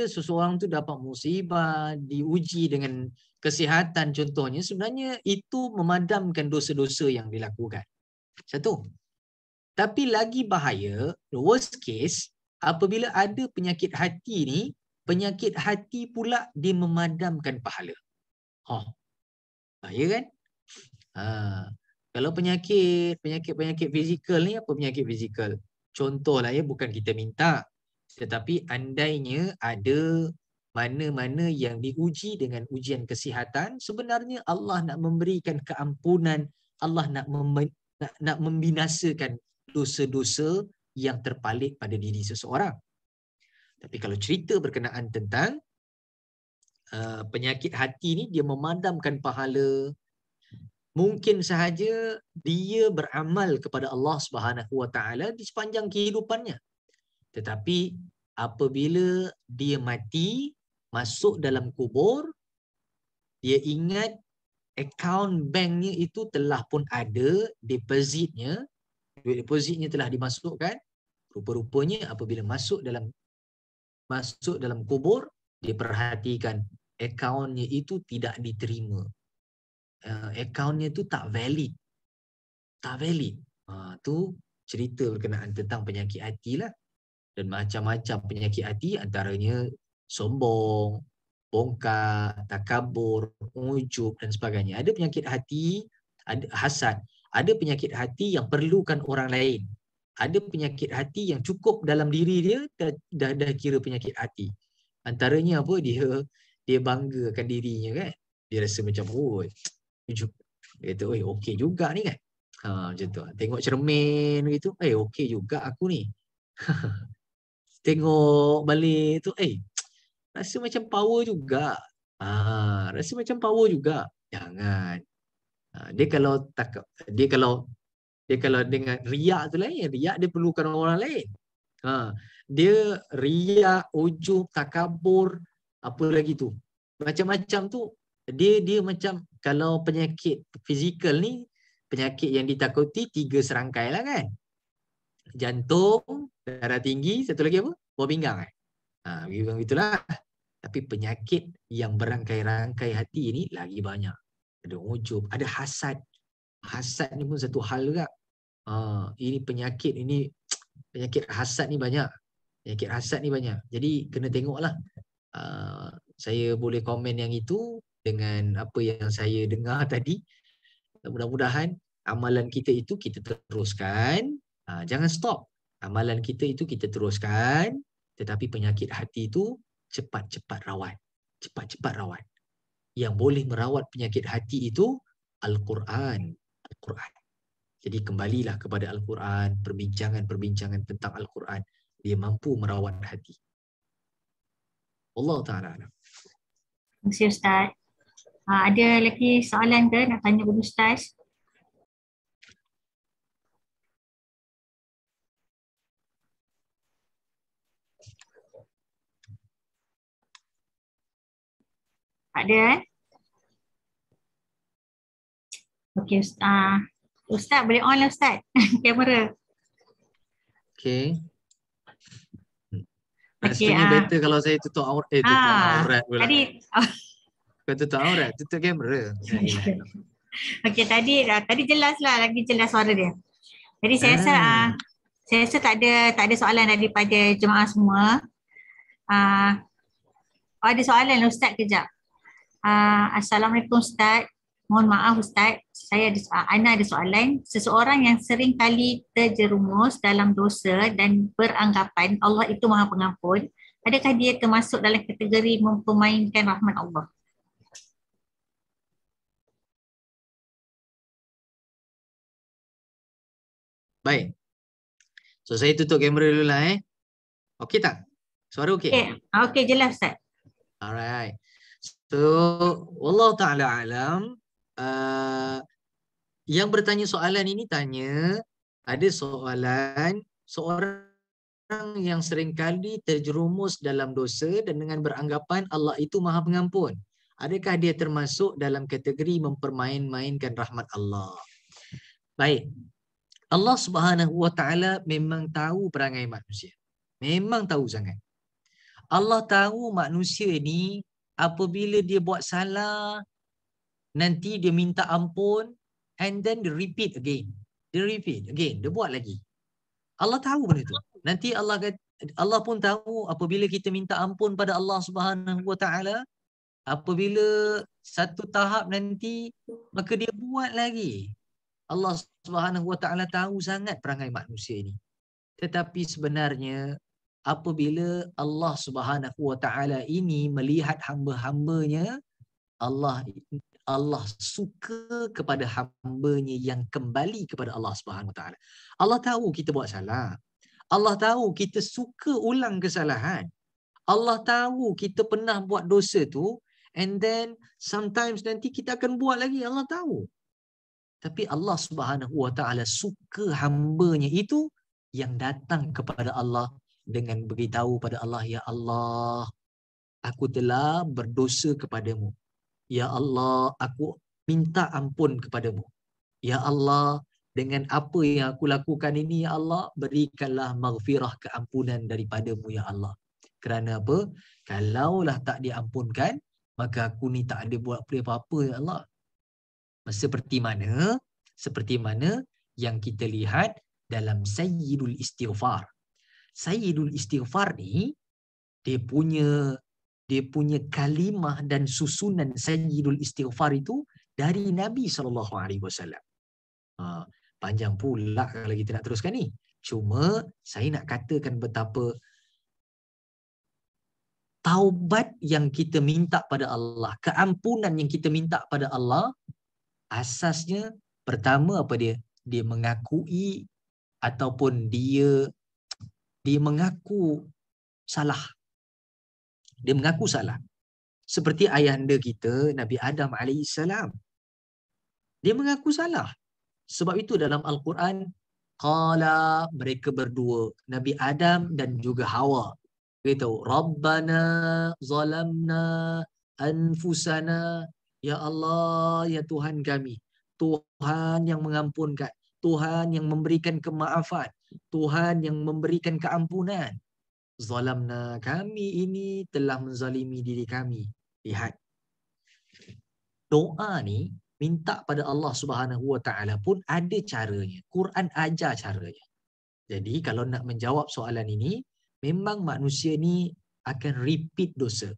seseorang tu dapat musibah, diuji dengan kesihatan contohnya, sebenarnya itu memadamkan dosa-dosa yang dilakukan. Satu. Tapi lagi bahaya, the worst case, apabila ada penyakit hati ni, penyakit hati pula dia memadamkan pahala. Bahaya kan? Kalau penyakit fizikal ni, apa penyakit fizikal? Contohlah ya, bukan kita minta. Tetapi andainya ada mana-mana yang diuji dengan ujian kesihatan, sebenarnya Allah nak memberikan keampunan, Allah nak membinasakan dosa-dosa yang terpalit pada diri seseorang. Tapi kalau cerita berkenaan tentang penyakit hati ni, dia memadamkan pahala. Mungkin sahaja dia beramal kepada Allah Subhanahu Wa Taala di sepanjang kehidupannya. Tetapi apabila dia mati, masuk dalam kubur, dia ingat akaun banknya itu telah pun ada depositnya, duit depositnya telah dimasukkan. Rupa-rupanya apabila masuk dalam kubur, dia perhatikan akaunnya itu tidak diterima. Akaunnya itu tak valid. Tu cerita berkenaan tentang penyakit hati lah. Dan macam-macam penyakit hati, antaranya sombong, bongkak, takabur, ujub dan sebagainya. Ada penyakit hati, ada hasad. Ada penyakit hati yang perlukan orang lain. Ada penyakit hati yang cukup dalam diri dia dah kira penyakit hati. Antaranya apa? Dia banggakan dirinya kan. Dia rasa macam ujub. Dia kata, okey juga ni kan. Macam tu. Tengok cermin gitu, okey juga aku ni. Tengok balik tu, rasa macam power juga. Rasa macam power juga. Jangan. Dia kalau dengan riak tu lain, riak dia perlukan orang lain. Dia riak, ujub, takabur, apa lagi tu. Macam-macam tu. Dia macam, kalau penyakit fizikal ni, penyakit yang ditakuti 3 serangkai lah kan. Jantung, darah tinggi, satu lagi apa? Buah pinggang begitulah. Tapi penyakit yang berangkai-rangkai hati ni lagi banyak. Ada ujub, ada hasad. Hasad ni pun satu hal juga. Ini penyakit hasad ni banyak. Penyakit hasad ni banyak. Jadi kena tengoklah. Saya boleh komen yang itu dengan apa yang saya dengar tadi. Mudah-mudahan amalan kita itu kita teruskan. Jangan stop. Amalan kita itu kita teruskan. Tetapi penyakit hati itu cepat-cepat rawat. Cepat-cepat rawat. Yang boleh merawat penyakit hati itu Al-Quran. Jadi kembalilah kepada Al-Quran. Perbincangan-perbincangan tentang Al-Quran. Dia mampu merawat hati. Allah Ta'ala. Terima kasih Ustaz. Ada lagi soalan ke nak tanya kepada Ustaz? Ada Okey Ustaz. Ustaz boleh on lah Ustaz kamera. Okey. Maksudnya better kalau saya tutup aurat. Tutup aurat pula. Tadi kau tutup aurat, tutup kamera. Okey, tadi jelas lah, lagi jelas suara dia. Jadi saya rasa Saya rasa tak ada soalan daripada jemaah semua. Ada soalan Ustaz kejap. Assalamualaikum Ustaz. Mohon maaf Ustaz, Ana ada soalan. Seseorang yang sering kali terjerumus dalam dosa dan beranggapan Allah itu Maha Pengampun, adakah dia termasuk dalam kategori mempermainkan rahmat Allah? Baik. So saya tutup kamera dulu lah Okey tak? Suara okey? Okey, jelas Ustaz. Alright. So, wallahu ta'ala alam. Yang bertanya soalan ini ada soalan seorang yang seringkali terjerumus dalam dosa dan dengan beranggapan Allah itu Maha Pengampun. Adakah dia termasuk dalam kategori mempermain-mainkan rahmat Allah? Baik. Allah Subhanahu Wa Ta'ala memang tahu perangai manusia. Memang tahu sangat. Allah tahu manusia ni apabila dia buat salah, nanti dia minta ampun, and then dia repeat again. Dia buat lagi. Allah tahu benda tu. Nanti Allah pun tahu apabila kita minta ampun pada Allah Subhanahu Wa Ta'ala, apabila satu tahap nanti, maka dia buat lagi. Allah Subhanahu Wa Ta'ala tahu sangat perangai manusia ini. Tetapi sebenarnya apabila Allah Subhanahu Wa Ta'ala ini melihat hamba-hambanya, Allah suka kepada hambanya yang kembali kepada Allah Subhanahu Wa Ta'ala. Allah tahu kita buat salah. Allah tahu kita suka ulang kesalahan. Allah tahu kita pernah buat dosa tu, and then sometimes nanti kita akan buat lagi. Allah tahu. Tapi Allah Subhanahu Wa Ta'ala suka hambanya itu yang datang kepada Allah dengan beritahu pada Allah, ya Allah, aku telah berdosa kepadamu. Ya Allah, aku minta ampun kepadamu. Ya Allah, dengan apa yang aku lakukan ini, ya Allah, berikanlah maghfirah, keampunan daripadamu, ya Allah. Kerana apa? Kalaulah tak diampunkan, maka aku ni tak ada buat apa-apa, ya Allah. Seperti mana yang kita lihat dalam Sayyidul Istighfar. Sayyidul Istighfar ni dia punya kalimah dan susunan Sayyidul Istighfar itu dari Nabi SAW. Panjang pula kalau kita nak teruskan ni. Cuma saya nak katakan betapa taubat yang kita minta pada Allah, keampunan yang kita minta pada Allah, asasnya pertama apa dia? Dia mengakui ataupun dia mengaku salah. Dia mengaku salah. Seperti ayahanda kita, Nabi Adam AS. Dia mengaku salah. Sebab itu dalam Al-Quran, qala, mereka berdua, Nabi Adam dan juga Hawa. Beritahu, Rabbana zalamna anfusana. Ya Allah, ya Tuhan kami. Tuhan yang mengampunkan. Tuhan yang memberikan kemaafan. Tuhan yang memberikan keampunan. Zalamna, kami ini telah menzalimi diri kami. Lihat. Doa ni minta pada Allah Subhanahu Wa Ta'ala pun ada caranya. Quran ajar caranya. Jadi kalau nak menjawab soalan ini, memang manusia ni akan repeat dosa.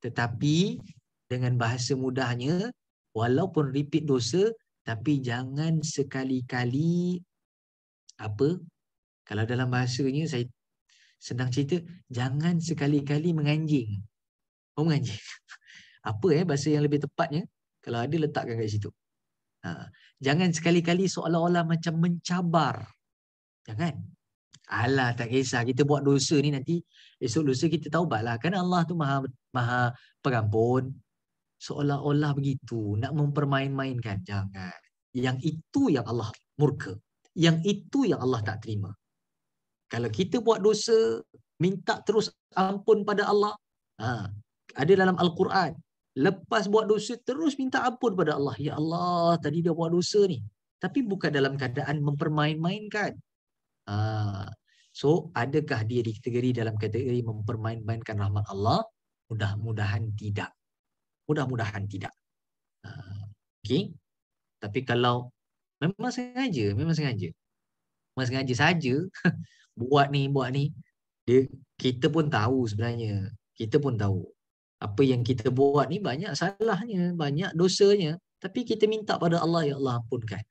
Tetapi dengan bahasa mudahnya, walaupun repeat dosa, tapi jangan sekali-kali kalau dalam bahasanya saya senang cerita, jangan sekali-kali menganjing. Menganjing. Apa bahasa yang lebih tepatnya? Kalau ada, letakkan kat situ. Jangan sekali-kali seolah-olah macam mencabar. Jangan. Alah, tak kisah. Kita buat dosa ni nanti, esok lusa kita taubatlah. Kan Allah tu maha pengampun. Seolah-olah begitu. Nak mempermain-mainkan. Jangan. Yang itu yang Allah murka. Yang itu yang Allah tak terima. Kalau kita buat dosa, minta terus ampun pada Allah. Ada dalam Al-Quran. Lepas buat dosa, terus minta ampun pada Allah. Ya Allah, tadi dia buat dosa ni. Tapi bukan dalam keadaan mempermain-mainkan. So, adakah dia dikategori dalam kategori mempermain-mainkan rahmat Allah? Mudah-mudahan tidak. Mudah-mudahan tidak. Okay? Tapi kalau memang sengaja. sengaja saja buat ni. Kita pun tahu sebenarnya. Kita pun tahu apa yang kita buat ni banyak salahnya, banyak dosanya. Tapi kita minta pada Allah, ya Allah ampunkan.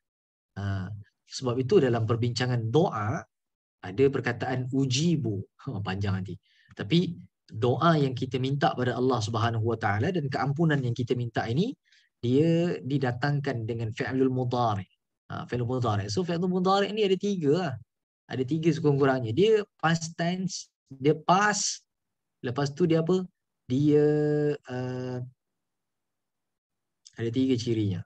Sebab itu dalam perbincangan doa ada perkataan ujibu. Panjang nanti. Tapi doa yang kita minta pada Allah Subhanahu Wa Taala dan keampunan yang kita minta ini, dia didatangkan dengan fi'lul mudhari. Fi'lul mudhari. So fi'lul mudhari ni ada 3 lah. Ada 3 sekurang-kurangnya. Dia past tense, dia past, lepas tu dia apa? Dia ada 3 cirinya.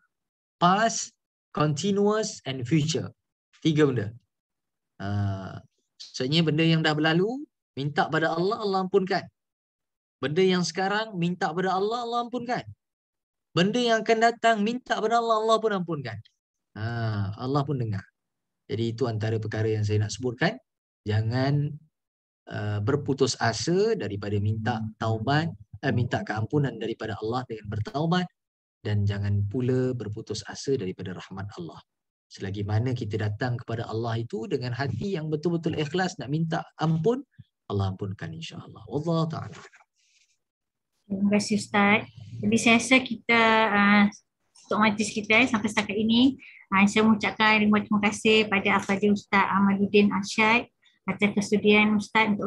Past, continuous and future. 3 benda. Maksudnya benda yang dah berlalu, minta pada Allah, Allah ampunkan. Benda yang sekarang, minta pada Allah, Allah ampunkan. Benda yang akan datang, minta pada Allah, Allah pun ampunkan. Allah pun dengar. Jadi itu antara perkara yang saya nak sebutkan. Jangan berputus asa daripada minta taubat, minta keampunan daripada Allah dengan bertaubat, dan jangan pula berputus asa daripada rahmat Allah. Selagi mana kita datang kepada Allah itu dengan hati yang betul-betul ikhlas nak minta ampun, Allah ampunkan insya-Allah. Wallahu ta'ala. Terima kasih Ustaz. Jadi saya rasa kita untuk majlis kita sampai setakat ini, saya mengucapkan terima kasih pada Al-Fadhil Ustaz Ahmaduddin Arsyad atas kesudian Ustaz untuk